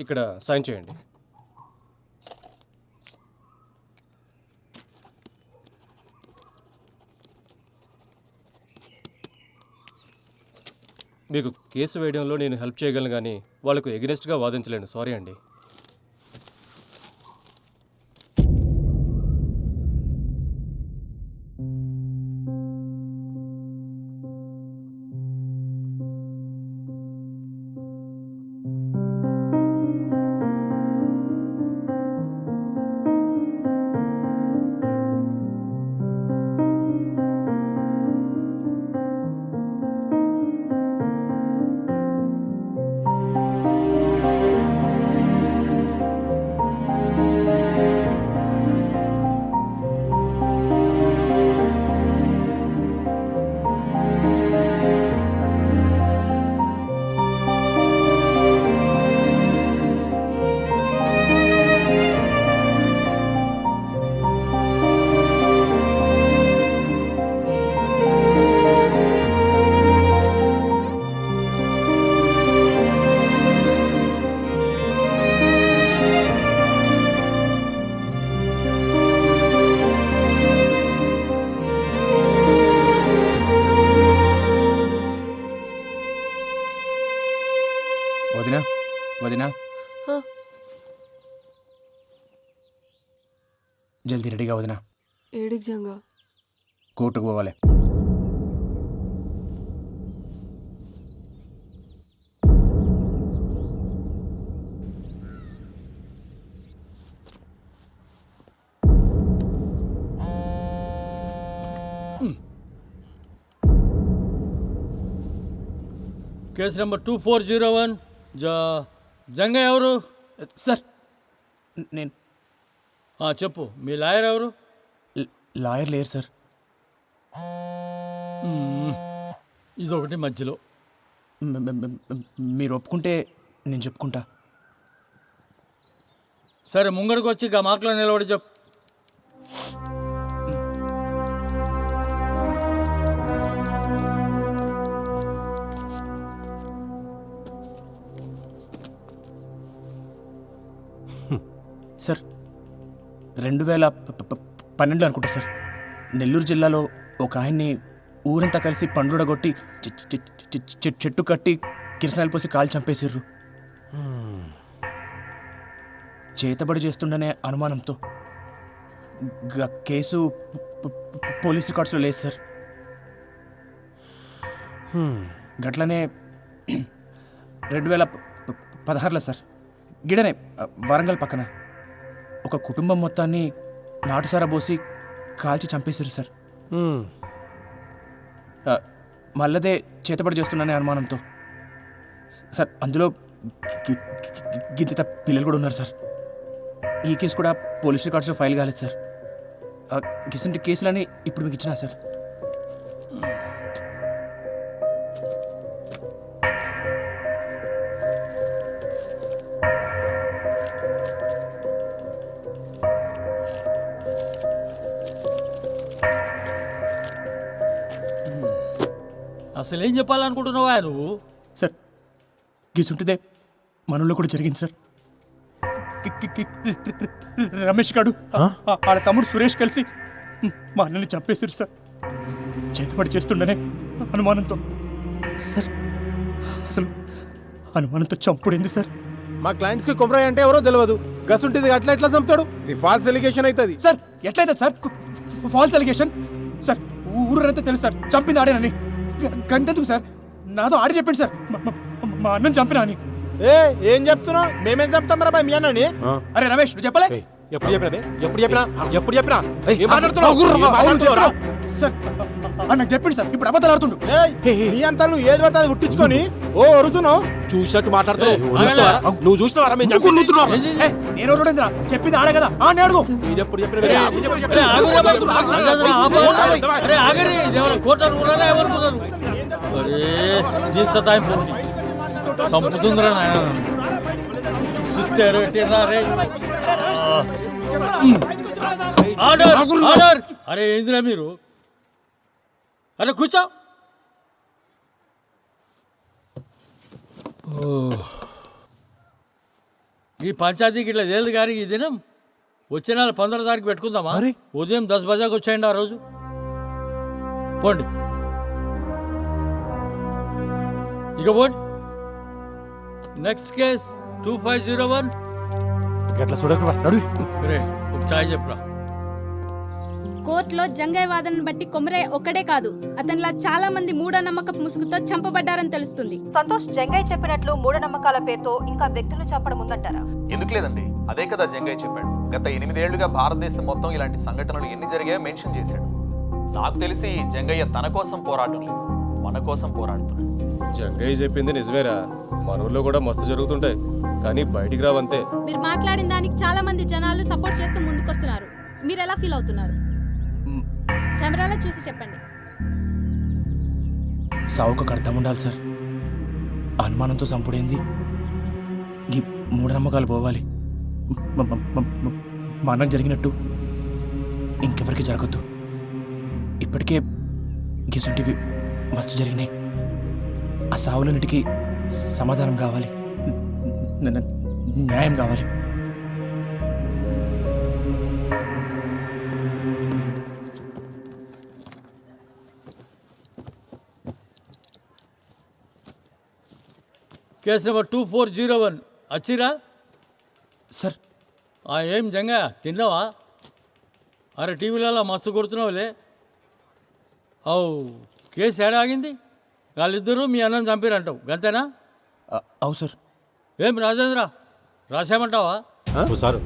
ఇక్కడ సైన్ చేయండి. మీకు కేసు వేయడంలో నేను హెల్ప్ చేయగలను, కానీ వాళ్ళకు ఎగనెస్ట్గా వాదించలేను. సారీ అండి. వదినా వదినా, జల్దీ రెడీగా వదినా, ఏడికి జంగా కోర్టుకు పోవాలి. కేసు నెంబర్ 2401 జంగయ్య ఎవరు? సార్ నేను చెప్పు, మీ లాయర్ ఎవరు? లాయర్ లేరు సార్. ఇదొకటి మధ్యలో. మీరు ఒప్పుకుంటే నేను చెప్పుకుంటా. సరే, ముంగడికి వచ్చి ఇక మార్కులో నిలబడి చెప్పు. సార్ 2012 అనుకుంటా సార్, నెల్లూరు జిల్లాలో ఒక ఆయన్ని ఊరంతా కలిసి పండుడగొట్టి చెట్టు కట్టి కిరసనాయలు పోసి కాలు చంపేసిర్రు. చేతబడి చేస్తుండనే అనుమానంతో కేసు పోలీస్ రికార్డ్స్లో లేదు సార్. గట్లనే 2016లో సార్ గిడనే వరంగల్ పక్కన ఒక కుటుంబం మొత్తాన్ని నాటుసారా పోసి కాల్చి చంపేశారు సార్. మళ్ళదే చేతబడి చేస్తున్నానే అనుమానంతో సార్. అందులో గిద్దిత పిల్లలు కూడా ఉన్నారు సార్. ఈ కేసు కూడా పోలీస్ రికార్డ్స్లో ఫైల్ కాలేదు సార్. గిసంటి కేసులని ఇప్పుడు మీకు ఇచ్చినా సార్. అసలు ఏం చెప్పాలనుకుంటున్నావా నువ్వు? సార్ గిసుంటిదే మనలో కూడా జరిగింది సార్. రమేష్ గాడు వాళ్ళ తమ్ముడు సురేష్ కలిసి మా అన్నని చంపేశారు సార్. చేతిపడి చేస్తుండనే అనుమానంతో సార్. అసలు అనుమానంతో చంపుడైంది సార్. మా క్లయింట్స్కి కొమరాయి అంటే ఎవరో తెలియదు. గసుంటిది అట్లా ఎట్లా చంపుతాడు? ఇది ఫాల్స్ ఎలిగేషన్ అవుతుంది సార్. ఎట్లయితుంది సార్? False allegation sir. ఊరంతా తెలుసు సార్ చంపింది ఆడేనని. గంటెందుకు సార్? నాతో ఆడి చెప్పండి సార్ మా అన్నం చంపినా అని. ఏం చెప్తున్నావు? మేమేం చెప్తాం రా మీ అన్నని? అరే రమేష్, నువ్వు చెప్పలే? ఎప్పుడు చెప్పినా సార్ నాకు చెప్పింది సార్. ఇప్పుడు అబద్ధాలు ఆడుతుండు. నీ అంతా నువ్వు ఏది పడితే అది ఉట్టించుకొని అరుతున్నావు. చూసినట్టు మాట్లాడుతున్నావు. నువ్వు చూసినావా? నేను ఎవరుందిరా? చెప్పింది ఆడే కదా. నేను అడుగు. సంపుతుందిరా నాయన. అరే ఏందిరా మీరు? అరే కూర్చో. ఈ పంచాయతీకి ఇట్లా లేదు కానీ ఈ దినం వచ్చే నెల 15 తారీఖు పెట్టుకుందామా? ఉదయం 10 బజాకి వచ్చేయండి ఆ రోజు. పోండి ఇక పోండి. Next case 2501. గట్ల చూడకురా. ఒక ఛాయ్ చెప్పురా. కోర్టులో జంగయ్య వాదనను బట్టి కొమరయ్య ఒక్కడే కాదు, అతనిలా చాలా మంది మూఢనమ్మకపు ముసుగుతో చంపబడ్డారని తెలుస్తుంది. సంతోష్, జంగయ్య చెప్పినట్లు మూఢనమ్మకాల పేరుతో ఇంకా వ్యక్తులు చంపడం ఉందంటారా? ఎందుకు లేదండి, అదే కదా జంగయ్య చెప్పాడు. గత 8 ఏళ్లుగా భారతదేశం మొత్తం ఇలాంటి సంఘటనలు ఎన్ని జరిగాయో మెన్షన్ చేశాడు. నాకు తెలిసి జంగయ్య తన కోసం పోరాటం లేదు, మన కోసం పోరాడుతున్నాడు. జంగయ్య చెప్పింది నిజమేరా. మన ఊళ్ళో కూడా మస్తు జరుగుతుంటాయి, కానీ బయటికి రావంతే. మీరు మాట్లాడిన దానికి చాలా మంది జనాలు సపోర్ట్ చేస్తూ ముందుకొస్తున్నారు. మీరు ఎలా ఫీల్ అవుతున్నారు? కెమెరాలో చూసి చెప్పండి. సావుకు అర్థం ఉండాలి సార్. అనుమానంతో చంపుడైంది. ఈ మూఢనమ్మకాలు పోవాలి. మా అన్నకు జరిగినట్టు ఇంకెవరికి జరగద్దు. ఇప్పటికే గిసుంటివి మస్తు జరిగినాయి. ఆ సావులన్నిటికీ సమాధానం కావాలి, న్యాయం కావాలి. Case number 2401. వచ్చిరా సార్. ఏం జంగా తిన్నావా? అరే టీవీలలో మస్తు కొడుతున్నావులే. కేసు ఏడా ఆగింది? వాళ్ళిద్దరూ మీ అన్నం చంపిరంటావు, గంతేనా? అవు సార్. ఏం రాజేంద్ర, రాసేమంటావా? సార్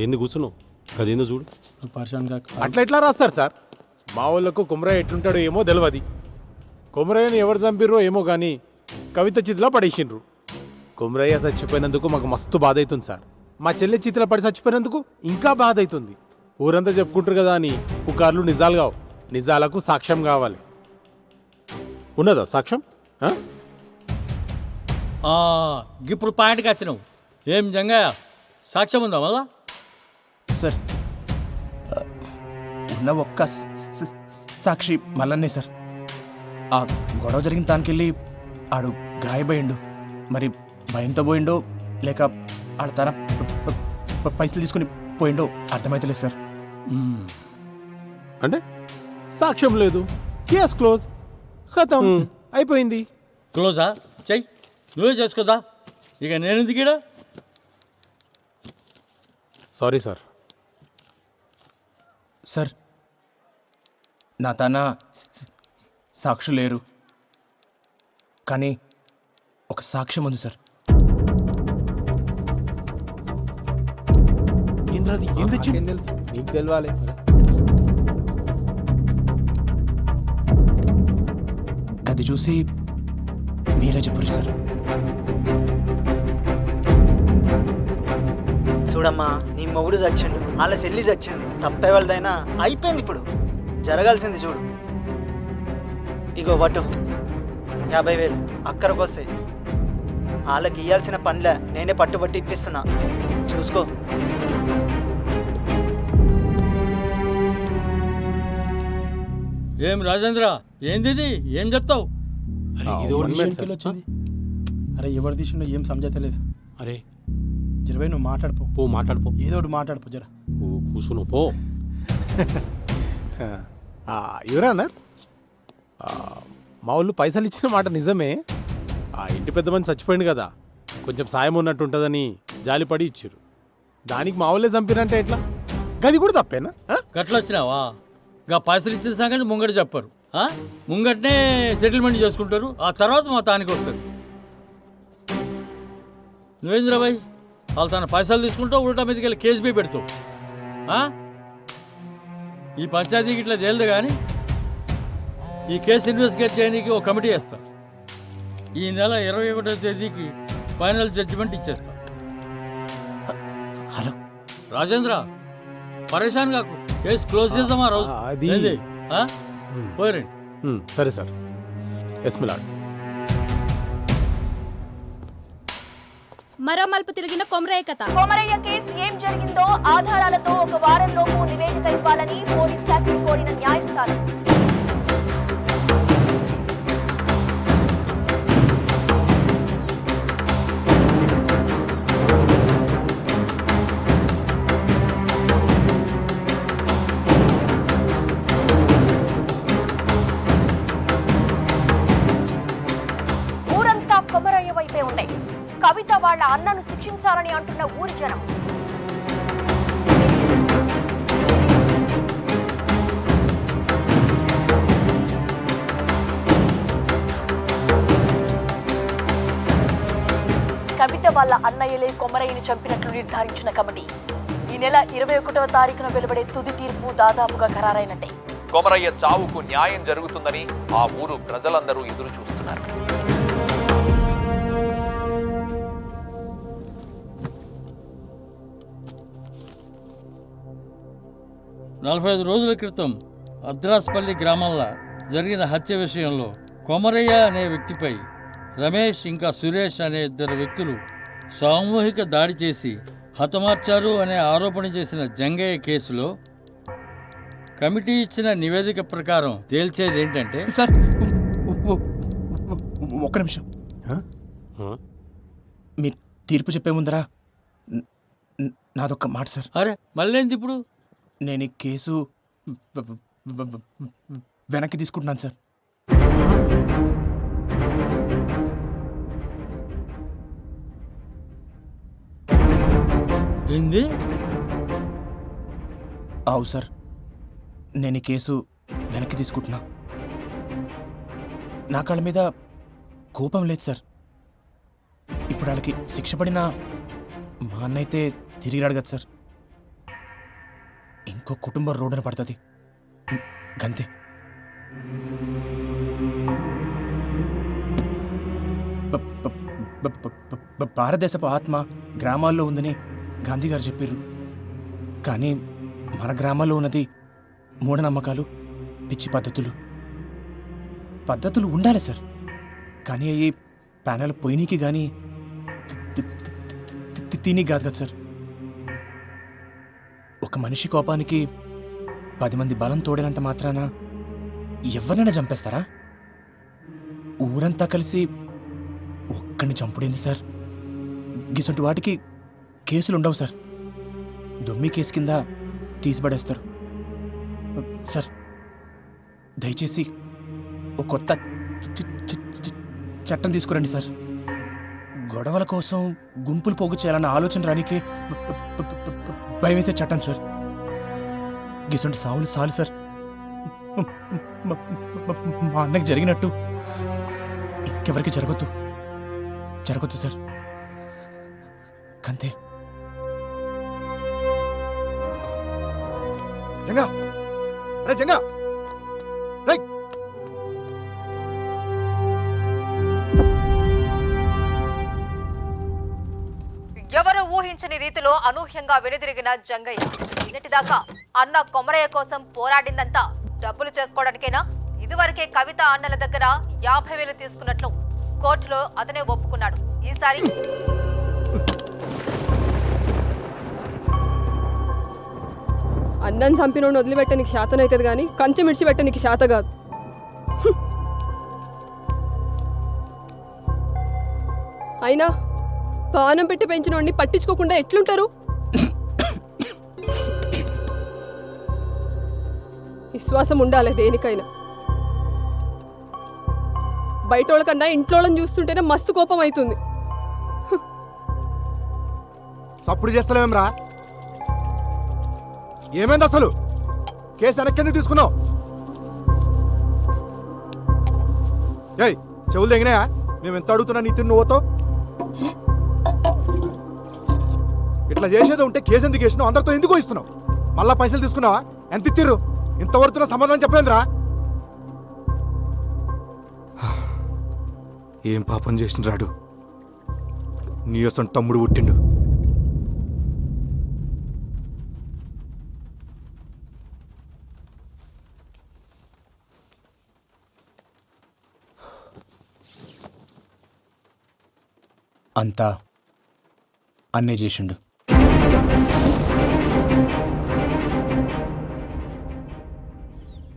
ఏంది కూర్చున్నావు? కదేందో చూడు. అట్లా ఎట్లా రాస్తారు సార్? మా వాళ్ళకు కుమరయ్య ఎట్లుంటాడో ఏమో తెలియదు. కుమరయ్యని ఎవరు చంపిర్రో ఏమో కానీ కవిత చితిలో పడేసిండ్రు. కుమరయ్య చచ్చిపోయినందుకు మాకు మస్తు బాధ అవుతుంది సార్. మా చెల్లె చితిలో పడి చచ్చిపోయినందుకు ఇంకా బాధ అవుతుంది. ఊరంతా చెప్పుకుంటారు కదా అని పుకార్లు నిజాలు కావు. నిజాలకు సాక్ష్యం కావాలి. ఉన్నదా సాక్ష్యం? ఇప్పుడు పాయింట్కి వచ్చినావు. ఏం జంగయ్య, సాక్ష్యం ఉందా మళ్ళా? సార్ ఉన్న ఒక్క సాక్షి మల్లన్నే సార్. ఆ గొడవ జరిగిన దానికెళ్ళి ఆడు గాయపోయిండు. మరి భయంతో పోయిండో లేక ఆడు తన పైసలు తీసుకుని పోయిండో అర్థమైతలేదు సార్. అంటే సాక్ష్యం లేదు, కేస్ క్లోజ్, ఖతం, అయిపోయింది. క్లోజా? చెయ్యి, నువ్వే చేసుకోదా, ఇక నేను ఎందుకు? Sorry sir. సార్ నా తన సాక్షులు లేరు, కానీ ఒక సాక్ష్యం ఉంది సార్. ఏంద్రది? ఏం తెచ్చింది? తెలుసు, నీకు తెలవాలి. అది చూసి మీరే చెప్పరు సార్. చూడమ్మా, నీ మొగుడు చచ్చిండు, వాళ్ళ చెల్లి చచ్చింది. తప్పే వాళ్ళదైనా అయిపోయింది. ఇప్పుడు జరగాల్సింది చూడు. ఇగో వటు 50,000 అక్కడికి వస్తాయి. వాళ్ళకి ఇవ్వాల్సిన పనిలే నేనే పట్టుబట్టి ఇప్పిస్తున్నా, చూసుకో. ఏం రాజేంద్ర, ఏంది? ఏం చెప్తావు? అరే ఎవరు తీసిండో ఏం సమజైతలేదు. అరే జరవై నువ్వు మాట్లాడిపో. మాట్లాడిపో, ఏదో ఒకటి మాట్లాడిపో. జర కూసును పో. యువరానర్, మా వాళ్ళు పైసలు ఇచ్చిన మాట నిజమే. ఆ ఇంటి పెద్ద మంది చచ్చిపోయింది కదా, కొంచెం సాయం ఉన్నట్టు ఉంటుందని జాలిపడి ఇచ్చారు. దానికి మా వాళ్ళే చంపినంటే ఎట్లా? గది కూడా తప్పేనా? గట్ల వచ్చినావా? గా పైసలు ఇచ్చిన సంగతి ముంగట చెప్పరు. ముంగటనే సెటిల్మెంట్ చేసుకుంటారు, ఆ తర్వాత మా తానికి వస్తుంది. నువ్వేంద్రబాయ్, వాళ్ళు తన పైసలు తీసుకుంటావు, ఉల్టా మీదకి వెళ్ళి కేసు బీ పెడతావు. ఈ పంచాయతీకి ఇట్లా తేలదు కానీ ఈ కేసు ఇన్వెస్టిగేట్ చేయడానికి ఒక కమిటీ వేస్తా. ఈ నెల 21వ తేదీకి ఫైనల్ జడ్జిమెంట్ ఇచ్చేస్తా. హలో రాజేంద్ర, పరేషాన్ కాకు, కేసు క్లోజ్ చేద్దామా రోజు? అది పోయిరండి. సరే సార్. ఎస్మిలాడ్. మరో మలుపు తిరిగిన కొమరయ్య కథ. కొమరయ్య కేసు ఏం జరిగిందో ఆధారాలతో 1 వారంలోపు నివేదిక ఇవ్వాలని పోలీస్ శాఖను కోరిన న్యాయస్థానం. ఊరంతా కొమరయ్య వైపే ఉంది. కవిత వాళ్ళ అన్నను శిక్షించాలని అంటున్న ఊరి జనం. కవిత వాళ్ళ అన్నయ్యలే కొమరయ్యని చంపినట్లు నిర్ధారించిన కమిటీ ఈ నెల 21వ తారీఖున వెలువడే తుది తీర్పు దాదాపుగా ఖరారైనట్టే. కొమరయ్య చావుకు న్యాయం జరుగుతుందని ఆ ఊరు ప్రజలందరూ ఎదురు చూస్తున్నారు. నలభై 5 రోజుల క్రితం అద్రాస్పల్లి గ్రామంలో జరిగిన హత్య విషయంలో కొమరయ్య అనే వ్యక్తిపై రమేష్ ఇంకా సురేష్ అనే 2 వ్యక్తులు సామూహిక దాడి చేసి హతమార్చారు అనే ఆరోపణ చేసిన జంగయ్య కేసులో కమిటీ ఇచ్చిన నివేదిక ప్రకారం తేల్చేది ఏంటంటే, సార్ ఒక్క నిమిషం, మీరు తీర్పు చెప్పే ముందరా నాదొక్క మాట సార్. అరే మళ్ళేంది ఇప్పుడు? నేను ఈ కేసు వెనక్కి తీసుకుంటున్నాను సార్. ఏంది? అవు సార్, నేను ఈ కేసు వెనక్కి తీసుకుంటున్నా. నా కాళ్ళ మీద కోపం లేదు సార్. ఇప్పుడు వాళ్ళకి శిక్ష పడినా మా అన్న అయితే తిరిగి అడగదు సార్. ఇంకో కుటుంబం రోడ్డున పడుతుంది గంతే. భారతదేశపు ఆత్మ గ్రామాల్లో ఉందని గాంధీ గారు చెప్పారు. కానీ మన గ్రామాల్లో ఉన్నది మూఢనమ్మకాలు, పిచ్చి పద్ధతులు ఉండాలి సార్. కానీ అవి ప్యానల్ పోయినీకి కానీ తిని కాదు కదా సార్. ఒక మనిషి కోపానికి 10 మంది బలం తోడినంత మాత్రాన ఎవరినైనా చంపేస్తారా? ఊరంతా కలిసి ఒక్కడిని చంపుడేంది సార్? గిసంటి వాటికి కేసులు ఉండవు సార్. దొమ్మి కేసు కింద తీసిపడేస్తారు సార్. దయచేసి ఒక కొత్త చట్టం తీసుకురండి సార్. గొడవల కోసం గుంపులు పోగు చేయాలన్న ఆలోచన రానికే భయం వేసే చట్టం సార్. గిసంటి సావులు సాలు సార్. మా అన్నకి జరిగినట్టు ఇంకెవరికి జరగొద్దు సార్. కంతే. జంగా రే జంగా రే ఎవరు ఊహించని రీతిలో అనూహ్యంగా వెనుదిరిగిన జంగయ్య. నిన్నటిదాకా అన్న కొమరయ్య కోసం పోరాడిందంతా డబ్బులు చేసుకోవడానికేనా? ఇదివరకే కవిత అన్నల దగ్గర 50,000 తీసుకున్నట్లు కోర్టులో అతనే ఒప్పుకున్నాడు. ఈసారి అన్నం చంపినోడిని వదిలిపెట్టనికి శాతనైతుంది కానీ కంచె మిడిచిపెట్టనికి శాత కాదు. అయినా పానం పెట్టి పెంచినోడిని పట్టించుకోకుండా ఎట్లుంటారు? విశ్వాసం ఉండాలి దేనికైనా. బయటోళ్ళ కన్నా ఇంట్లోళ్ళని చూస్తుంటేనే మస్తు కోపం అవుతుంది. సప్పుడు చేస్తలేమరా? ఏమైంది అసలు? కేసు వెనక్కి తీసుకున్నావు? ఏయ్ చెవులు తెగినాయా? మేము ఎంత అడుగుతున్నా నీ తిని నువ్వుతో ఇట్లా చేసేది ఉంటే కేసు ఎందుకు వేసినావు? అందరితో ఎందుకు ఇస్తున్నావు? మళ్ళా పైసలు తీసుకున్నావా? ఎంత ఇచ్చిర్రు? ఇంతవరకు సమాధానం చెప్పలేదురా? ఏం పాపం చేసిన రాడు? నీ అసలు తమ్ముడు పుట్టిండు. అంతా అన్నే చేసిండు.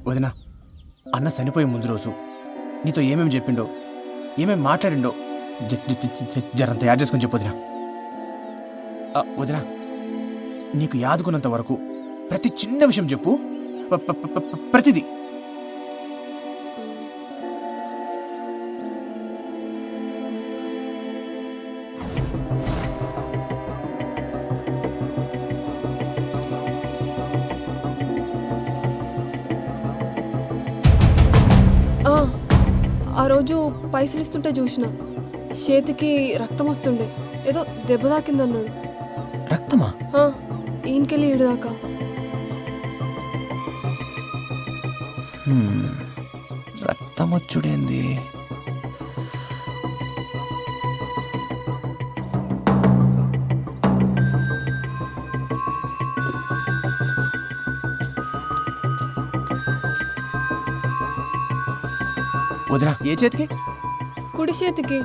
వదినా, అన్న చనిపోయే ముందు రోజు నీతో ఏమేమి చెప్పిండో, ఏమేమి మాట్లాడిండో జరంత యాడ్ చేసుకొని చెప్పు వదినా. వదినా, నీకు యాదుకున్నంత వరకు ప్రతి చిన్న విషయం చెప్పు. ప్రతిదీ. ఆ రోజు పైసలు ఇస్తుంటే చూసిన చేతికి రక్తం వస్తుండే. ఏదో దెబ్బ తాకిందన్నాడు. రక్తమా? ఈయనకెళ్ళి ఈడదాకా. రక్తం వచ్చుడేంది? వదినా, ఏ చేతికి? కుడి చేతికి.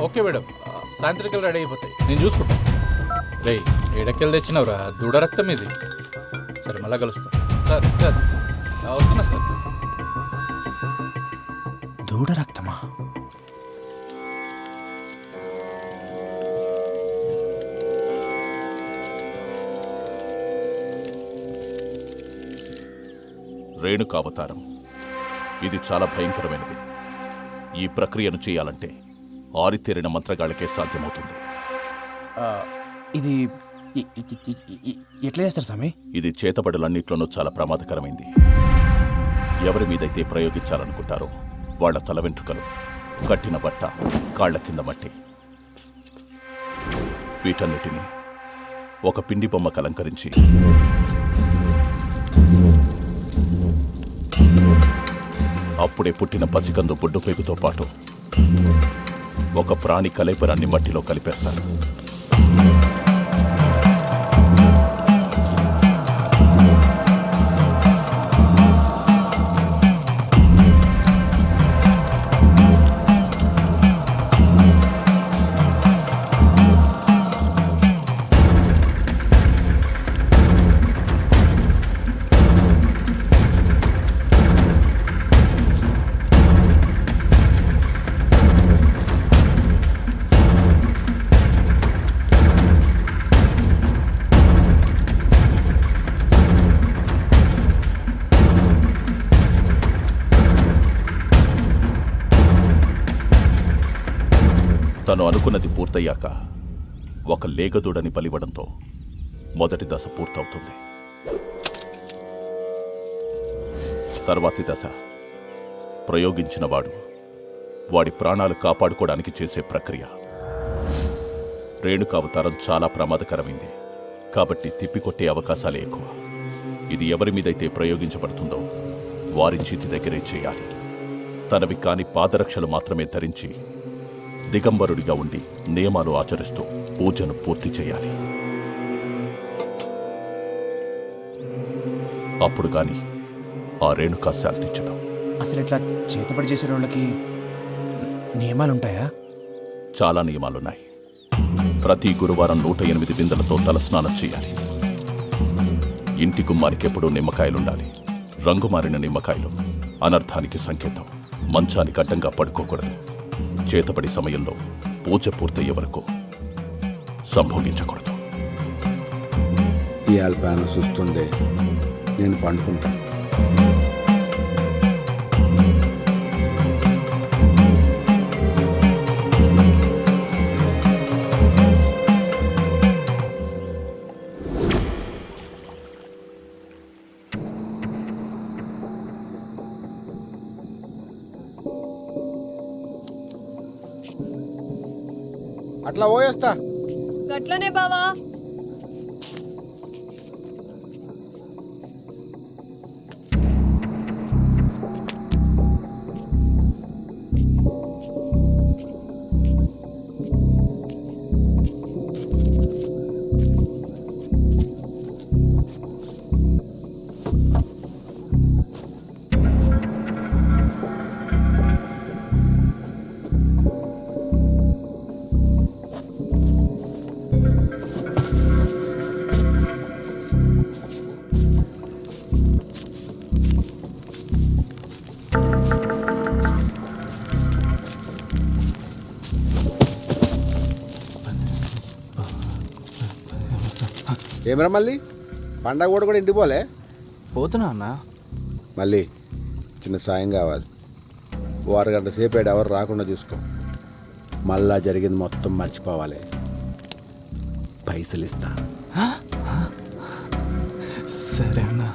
ఓకే మేడం, సాయంత్రికలు రెడీ అయిపోతాయి, నేను చూసుకుంటాను. రే, ఏడకెళ్ళి తెచ్చినవరా? దూడ రక్తం ఇది. సరే, మళ్ళా కలుస్తాం. సార్ సార్ వస్తున్నా సార్. దూడ రక్తమా? రేణుకావతారం ఇది చాలా భయంకరమైనది. ఈ ప్రక్రియను చేయాలంటే ఆరితేరిన మంత్రగాళ్ళకే సాధ్యమవుతుంది. ఇది ఎట్లా చేస్తారు స్వామి? ఇది చేతబడులన్నిట్లోనూ చాలా ప్రమాదకరమైంది. ఎవరి మీదైతే ప్రయోగించాలనుకుంటారో వాళ్ల తల వెంట్రుకలు, కట్టిన బట్ట, కాళ్ల కింద మట్టి, వీటన్నిటినీ ఒక పిండి బొమ్మకు అలంకరించి అప్పుడే పుట్టిన పసికందు బొడ్డు పేగుతో పాటు ఒక ప్రాణి కలైపరాన్ని మట్టిలో కలిపేస్తారు. తను అనుకున్నది పూర్తయ్యాక ఒక లేగదూడని బలివ్వడంతో మొదటి దశ పూర్తవుతుంది. తర్వాతి దశ ప్రయోగించినవాడు వాడి ప్రాణాలు కాపాడుకోవడానికి చేసే ప్రక్రియ. రేణుకావతారం చాలా ప్రమాదకరమైంది కాబట్టి తిప్పికొట్టే అవకాశాలే ఎక్కువ. ఇది ఎవరి మీదైతే ప్రయోగించబడుతుందో వారి చేతి దగ్గరే చేయాలి. తనవి కాని పాదరక్షలు మాత్రమే ధరించి దిగంబరుడిగా ఉండి నియమాలు ఆచరిస్తూ పూజను పూర్తి చేయాలి. అప్పుడు గాని ఆ రేణుకా శాంతించదు. అసలు ఇట్లా చేతపడి చేసే వాళ్ళకి నియమాలుంటాయా? చాలా నియమాలున్నాయి. ప్రతి గురువారం 108 బిందెలతో తలస్నానం చేయాలి. ఇంటి గుమ్మానికి ఎప్పుడూ నిమ్మకాయలుండాలి. రంగు మారిన నిమ్మకాయలు అనర్థానికి సంకేతం. మంచానికి అడ్డంగా పడుకోకూడదు. చేతబడి సమయంలో పూజ పూర్తయ్యే వరకు సంభోగించకూడదు. ఇవాళ ప్యాన చూస్తుండే నేను పండుకుంటా. అట్లా పోయేస్తా. గట్లనే బావా. ఏమరా మళ్ళీ పండగ కూడా ఇంటికి పోలే? పోతున్నా అన్న. మళ్ళీ చిన్న సాయం కావాలి. ఓ అరగంట సేపు ఎవరు రాకుండా చూసుకో. మళ్ళా జరిగింది మొత్తం మర్చిపోవాలి. పైసలు ఇస్తా. సరే అన్నా.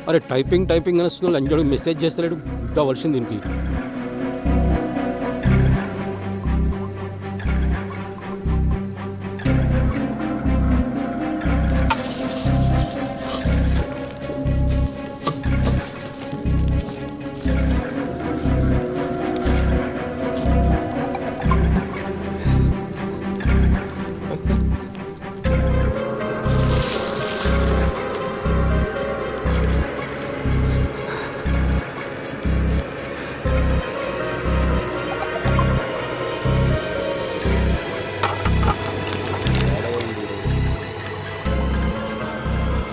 అరే టైపింగ్ అని వస్తున్నాడు అంజోడు మెసేజ్ చేస్తలేడు ఇంత వర్షం దీనికి.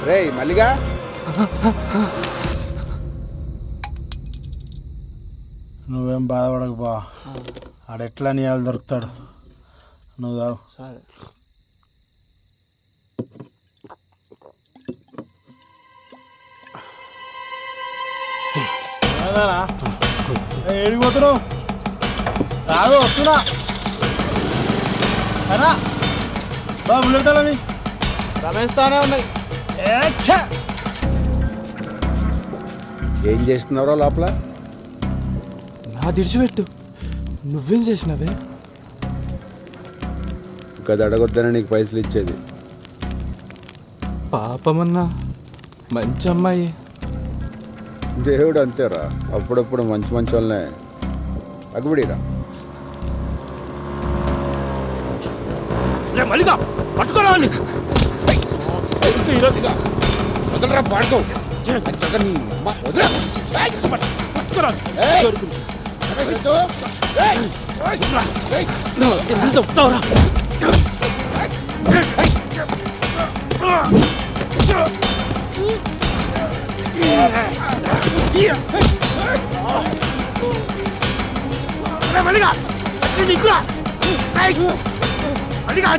రే మల్లిగా నువ్వేం బాధపడకు బా, ఆడెట్లా నీ వాళ్ళు దొరుకుతాడు. నువ్వు తాగు. సరే. ఏడిపోతున్నావు? రాదు, వస్తున్నా. అనా బా బుల్లెట్టాలని రమేష్ తానే ఉన్నాయి. ఏం చేస్తున్నారో లోపల? నా దిడిచిపెట్టు, నువ్వేం చేసినావే? గది అడగొద్దని నీకు పైసలు ఇచ్చేది. పాపమన్నా మంచి అమ్మాయి. దేవుడు అంతేరా, అప్పుడప్పుడు మంచి మంచి వాళ్ళనే అగుబడిరా. మల్లిగా పట్టుకోరా ఈరోజుగా వదలరా, పాడుకో. చెప్తావురా. మల్లిగా నీకురా మల్లిగా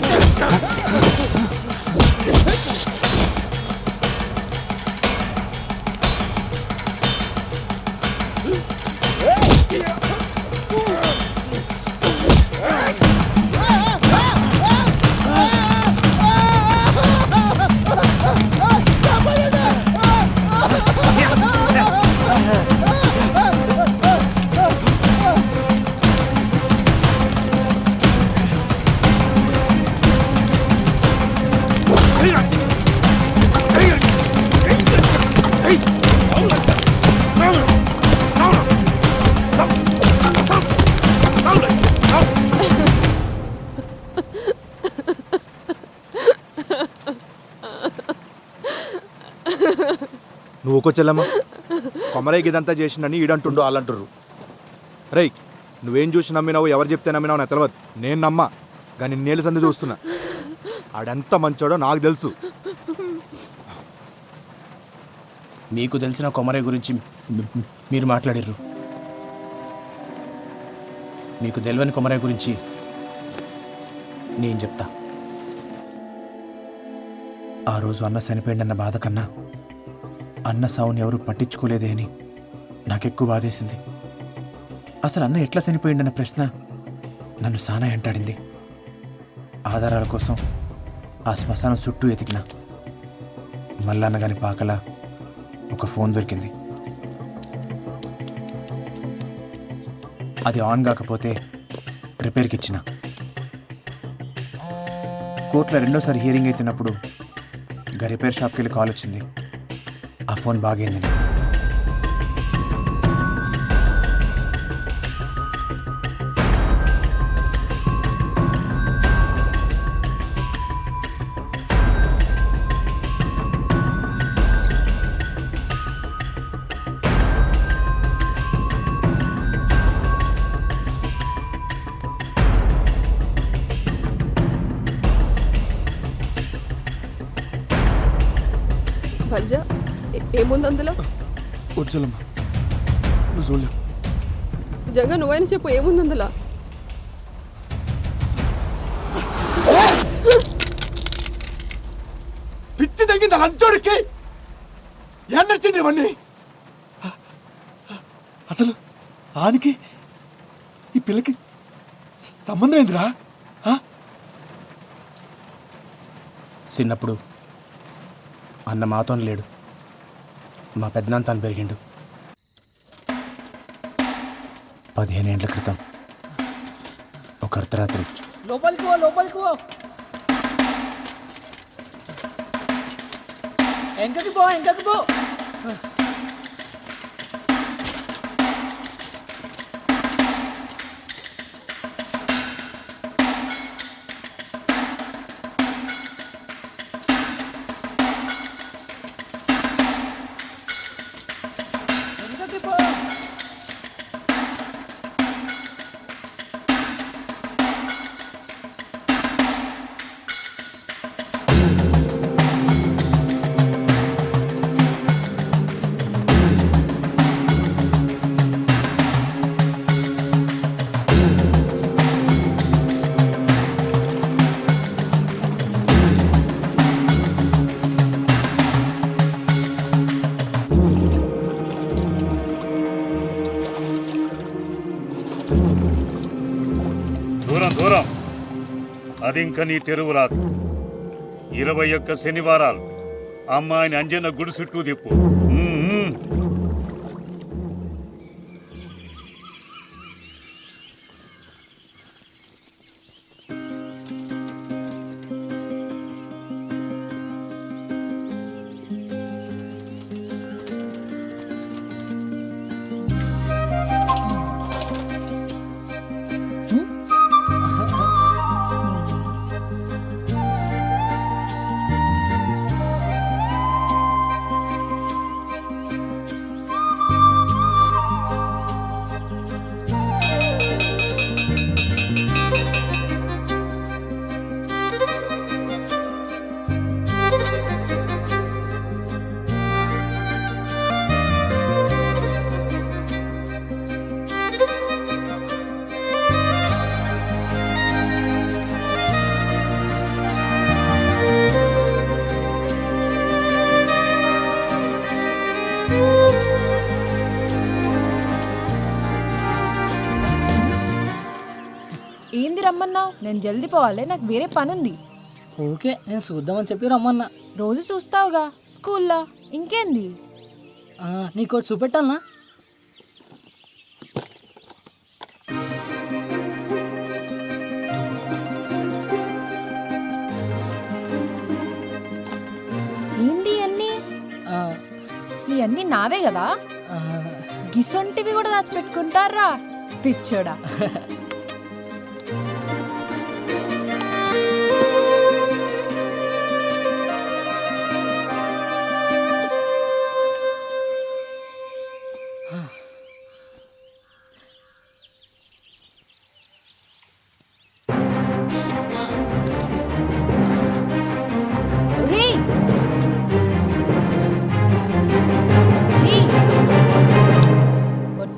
నువ్వు ఒక చెల్లమ్మ కొమరైకి ఇదంతా చేసిందని ఈడంటుండు వాళ్ళంటుర్రు. రేయ్, నువ్వేం చూసి నమ్మినావు, ఎవరు చెప్తే నమ్మినావు నాకు తెలియదు. నేను నమ్మా, కానీ నేలు సంది చూస్తున్నా. ఆడెంత మంచోడో నాకు తెలుసు. మీకు తెలిసిన కొమరయ్య గురించి మీరు మాట్లాడిర్రు. మీకు తెలియని కొమరయ్య గురించి నేను చెప్తా. ఆ రోజు అన్న చనిపోయిందన్న బాధ కన్నా అన్న సావుని ఎవరు పట్టించుకోలేదే అని నాకెక్కువ బాధేసింది. అసలు అన్న ఎట్లా చనిపోయిందన్న ప్రశ్న నన్ను సానా వెంటాడింది. ఆధారాల కోసం ఆ శ్మశానం చుట్టూ ఎతికినా మల్లన్న గాని పాకల ఒక ఫోన్ దొరికింది. అది ఆన్ కాకపోతే రిపేర్కి ఇచ్చిన. కోర్టులో రెండోసారి హియరింగ్ అవుతున్నప్పుడు గా రిపేర్ షాప్కి వెళ్ళి కాల్ వచ్చింది. ఆ ఫోన్ బాగైంది. బల్జా ఏముంది అందులో? వచ్చలమ్మ, నువ్వు చూడలేవు. జంగా నువ్వైనా చెప్పు, ఏముంది అందులో? పిచ్చి తగ్గింది లంచోడికి. ఎన్నొచ్చింది ఇవన్నీ? అసలు ఆనికి ఈ పిల్లకి సంబంధం ఏందిరా? చిన్నప్పుడు అన్న మాతో లేడు, మా పెద్దనాన్న తాను పెరిగిండు 15 ఏళ్ల క్రితం ఒక అర్ధరాత్రి. లోపలికి పో ఎంకకి పో దూరం అది ఇంక నీ తెరువు రాదు. 21 శనివారాలు అమ్మాయిని అంజన్న గుడి చుట్టూ తిప్పు. ఏంది రమ్మన్నావు? నేను జల్దీ పోవాలి, నాకు వేరే పని ఉంది. ఓకే, నేను చూద్దామని చెప్పి రమ్మన్నా. రోజు చూస్తావుగా స్కూల్లో, ఇంకేంది? నీకు చూపెట్టాలనా? ఏంది అన్నీ? ఇవన్నీ నావే కదా? గిసొంటివి కూడా దాచిపెట్టుకుంటారా పిచ్చోడా?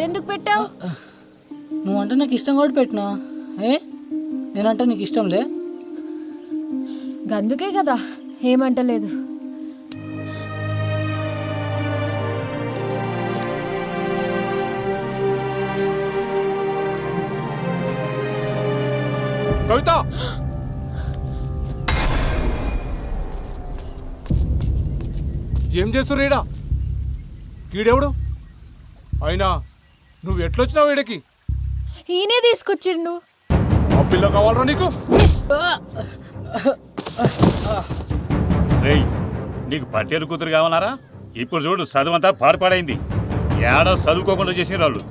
ఎందుకు పెట్టావు? నువ్వంటే నాకు ఇష్టం కూడా పెట్టినా. నేనంటే నీకు ఇష్టం లే? గందుకే కదా ఏమంటలేదు. కవిత, ఏం చేస్తుర్రు ఈడ? ఈడెవడు? అయినా నువ్వు ఎట్లొచ్చినావు ఈడకి? ఈయనే తీసుకొచ్చిండు. ఆ పిల్ల కావాలరా నీకు? రేయ్, నీకు పట్టేరు కూతురు కావాలరా? ఇప్పుడు చూడు, చదువంతా పాడుపాడైంది. ఏడో చదువుకోకుండా చేసిన వాళ్ళు.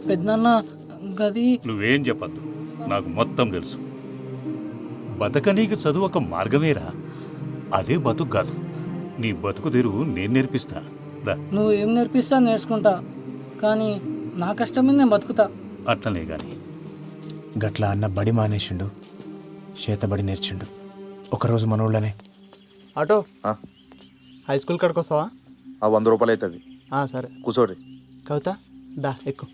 పెద్దనాన్న గది. నువ్వేం చెప్పద్దు, నాకు మొత్తం తెలుసు. బతకనీకి చదువు ఒక మార్గమేరా, అదే బతుకు కాదు. నీ బతుకు తెరువు నేను నేర్పిస్తా. నువ్వు ఏం నేర్పిస్తా నేర్చుకుంటా, కానీ నా కష్టం మీద నేను బతుకుతా. అట్లనే గాని గట్ల అన్న బడి మానేసిండు, చేతబడి నేర్చిండు. ఒకరోజు మన ఊళ్ళోనే ఆటో హై స్కూల్ కాడికి వస్తావా? 100 రూపాయలు అవుతుంది. సరే కూర్చోరి. కవిత దా ఎక్కు.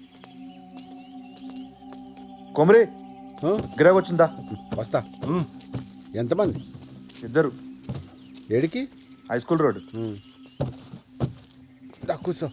కొమరి గిరాక్ వచ్చిందా? వస్తా. ఎంతమంది? 2. ఏడికి? High school road. దా కూర్చో.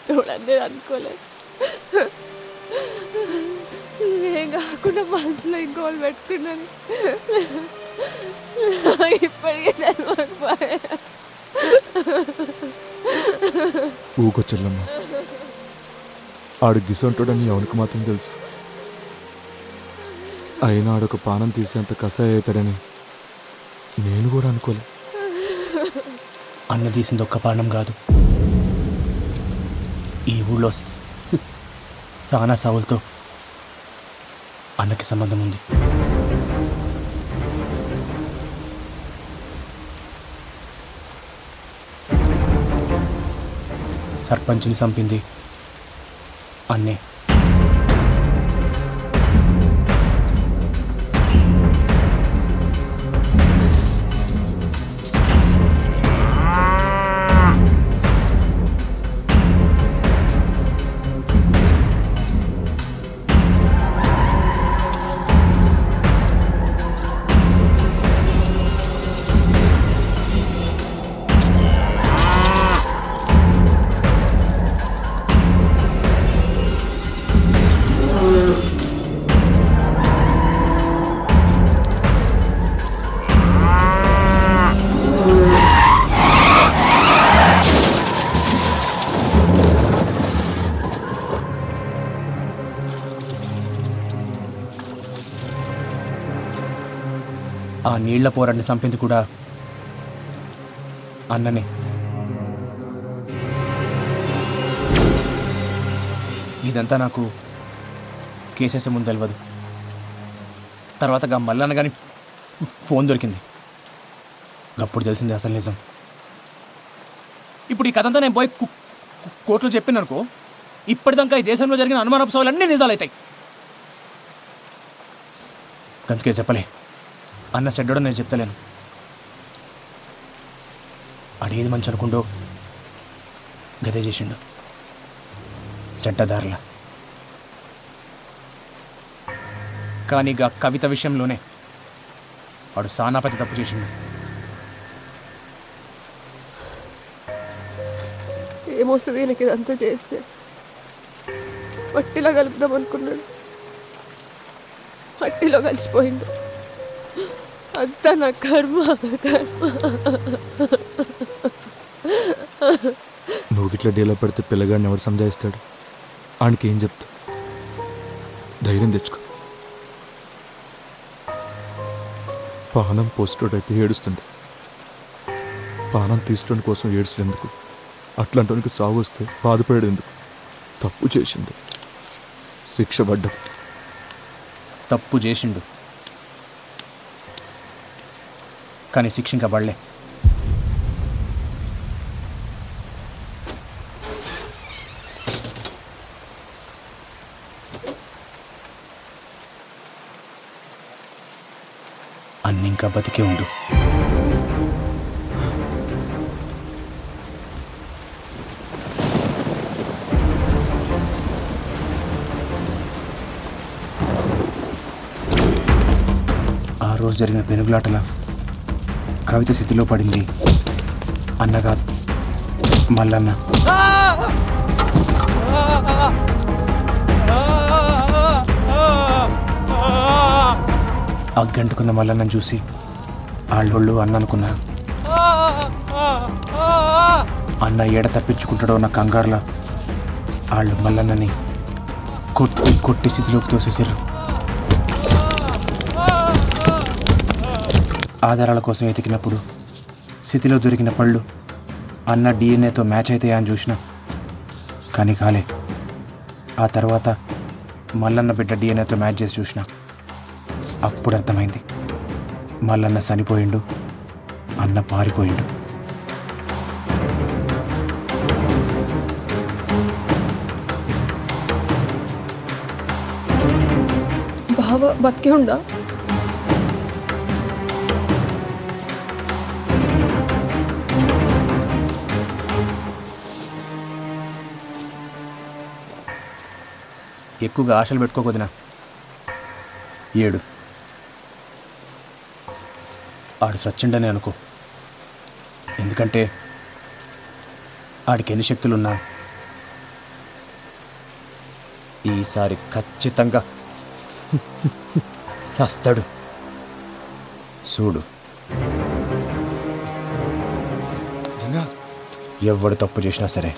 చూడండి అనుకోలేదు. ఏం కాకుండా మనసులో ఇంకోళ్ళు పెట్టుకున్నాను. ఇప్పటికే తెలియకపోయా. ఊకో చెల్లమ్మ, ఆడు గిసంటాడని ఎవరికి మాత్రం తెలుసు. అయినా ఆడొక పానం తీసేంత కసాయి అవుతాడని నేను కూడా అనుకోలే. అన్న తీసింది ఒక్క పానం కాదు, ఈ ఊళ్ళో సానా సావులతో అన్నకి సంబంధం ఉంది. సర్పంచ్ని చంపింది అన్నే. ఆ నీళ్ల పోరాన్ని చంపింది కూడా అన్ననే. ఇదంతా నాకు కేసేసే ముందు తెలియదు. తర్వాత మల్లన్న కానీ ఫోన్ దొరికింది, అప్పుడు తెలిసింది అసలు నిజం. ఇప్పుడు ఈ కథంతా నేను పోయి కోర్టులో చెప్పిననుకో, ఇప్పటిదాకా ఈ దేశంలో జరిగిన అనుమానపసవాలన్నీ నిజాలవుతాయి. అందుకే చెప్పలే, అన్న సెడ్డోడో నేను చెప్తలేను. అడిగేది మంచి అనుకుంటూ గదే చేసిండు సెడ్డదారుల. కానీ ఇక కవిత విషయంలోనే వాడు సానాపతి తప్పు చేసిండు. ఏమొస్తుంది ఈయనకి ఇదంతా చేస్తే? మట్టిలో కలుపుదాం అనుకున్నాడు, మట్టిలో కలిసిపోయింది. అంతా నా కర్మ. నువ్వు ఇట్లా డీలో పెడితే పిల్లగాడిని ఎవరు సంజాయిస్తాడు? ఆడికి ఏం చెప్తా? ధైర్యం తెచ్చుకో. పానం పోస్టోడైతే ఏడుస్తుండే, పానం తీసుకోవడం కోసం ఏడుస్తున్నందుకు అట్లాంటి సాగు వస్తే బాధపడేది ఎందుకు? తప్పు చేసిండు, శిక్ష పడ్డది. తప్పు చేసిండు కానీ శిక్ష ఇంకా పడలే. అన్ని ఇంకా బతికే ఉండు. ఆ రోజు జరిగిన పెనుగులాటల కవిత స్థితిలో పడింది అన్నగా మల్లన్న. అగ్గంటుకున్న మల్లన్నను చూసి ఆళ్ళోళ్ళు అన్న అనుకున్నారు. అన్న ఏడ తప్పించుకుంటాడో నా కంగారులా వాళ్ళు మల్లన్నని కొట్టి కొట్టి స్థితిలోకి తోసేసారు. ఆధారాల కోసం వెతికినప్పుడు స్థితిలో దొరికిన పళ్ళు అన్న డిఎన్ఏతో మ్యాచ్ అవుతాయా అని చూసిన, కానీ కాలే. ఆ తర్వాత మల్లన్న బిడ్డ డిఎన్ఏతో మ్యాచ్ చేసి చూసిన. అప్పుడు అర్థమైంది, మల్లన్న చనిపోయిండు, అన్న పారిపోయిండు. బావ బతికే ఉందా? ఎక్కువగా ఆశలు పెట్టుకోకొదినా. ఏడు ఆడు సచ్చిండని అనుకో, ఎందుకంటే ఆడికి ఎన్ని శక్తులున్నా ఈసారి ఖచ్చితంగా సస్తాడు. చూడు, ఎవడు తప్పు చేసినా సరే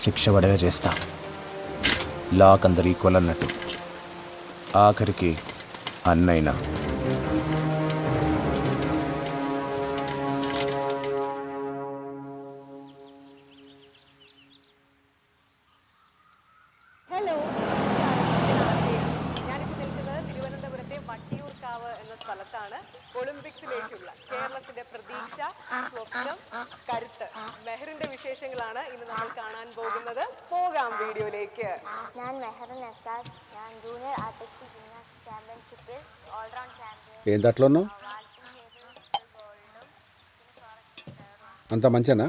శిక్ష పడేలా చేస్తా. లాక్ అందరు ఈక్వల్ అన్నట్టు, ఆఖరికి అన్నైనా. തിരുവനന്തപുരത്തെ വട്ടിയൂർക്കാവ് എന്ന സ്ഥലത്താണ് ഒളിമ്പിക്സിലേക്കുള്ള കേരളത്തിന്റെ പ്രതീക്ഷ, സ്വപ്നം, കരുത്ത് മെഹറിന്റെ വിശേഷങ്ങളാണ് ഇന്ന് നമ്മൾ കാണാൻ പോകുന്നത്. പോകാം വീഡിയോയിലേക്ക്. ഞാൻ മെഹറിൻ എസാദ്. ഞാൻ ജൂനിയർ ആർട്ടിസ്റ്റിക് ജിംനാസ്റ്റിക് ചാമ്പ്യൻഷിപ്പിൽ ഓൾറൗണ്ട് ചാമ്പ്യൻ. ఏం దాంట్లో ఉన్నావు? అంత మంచినా?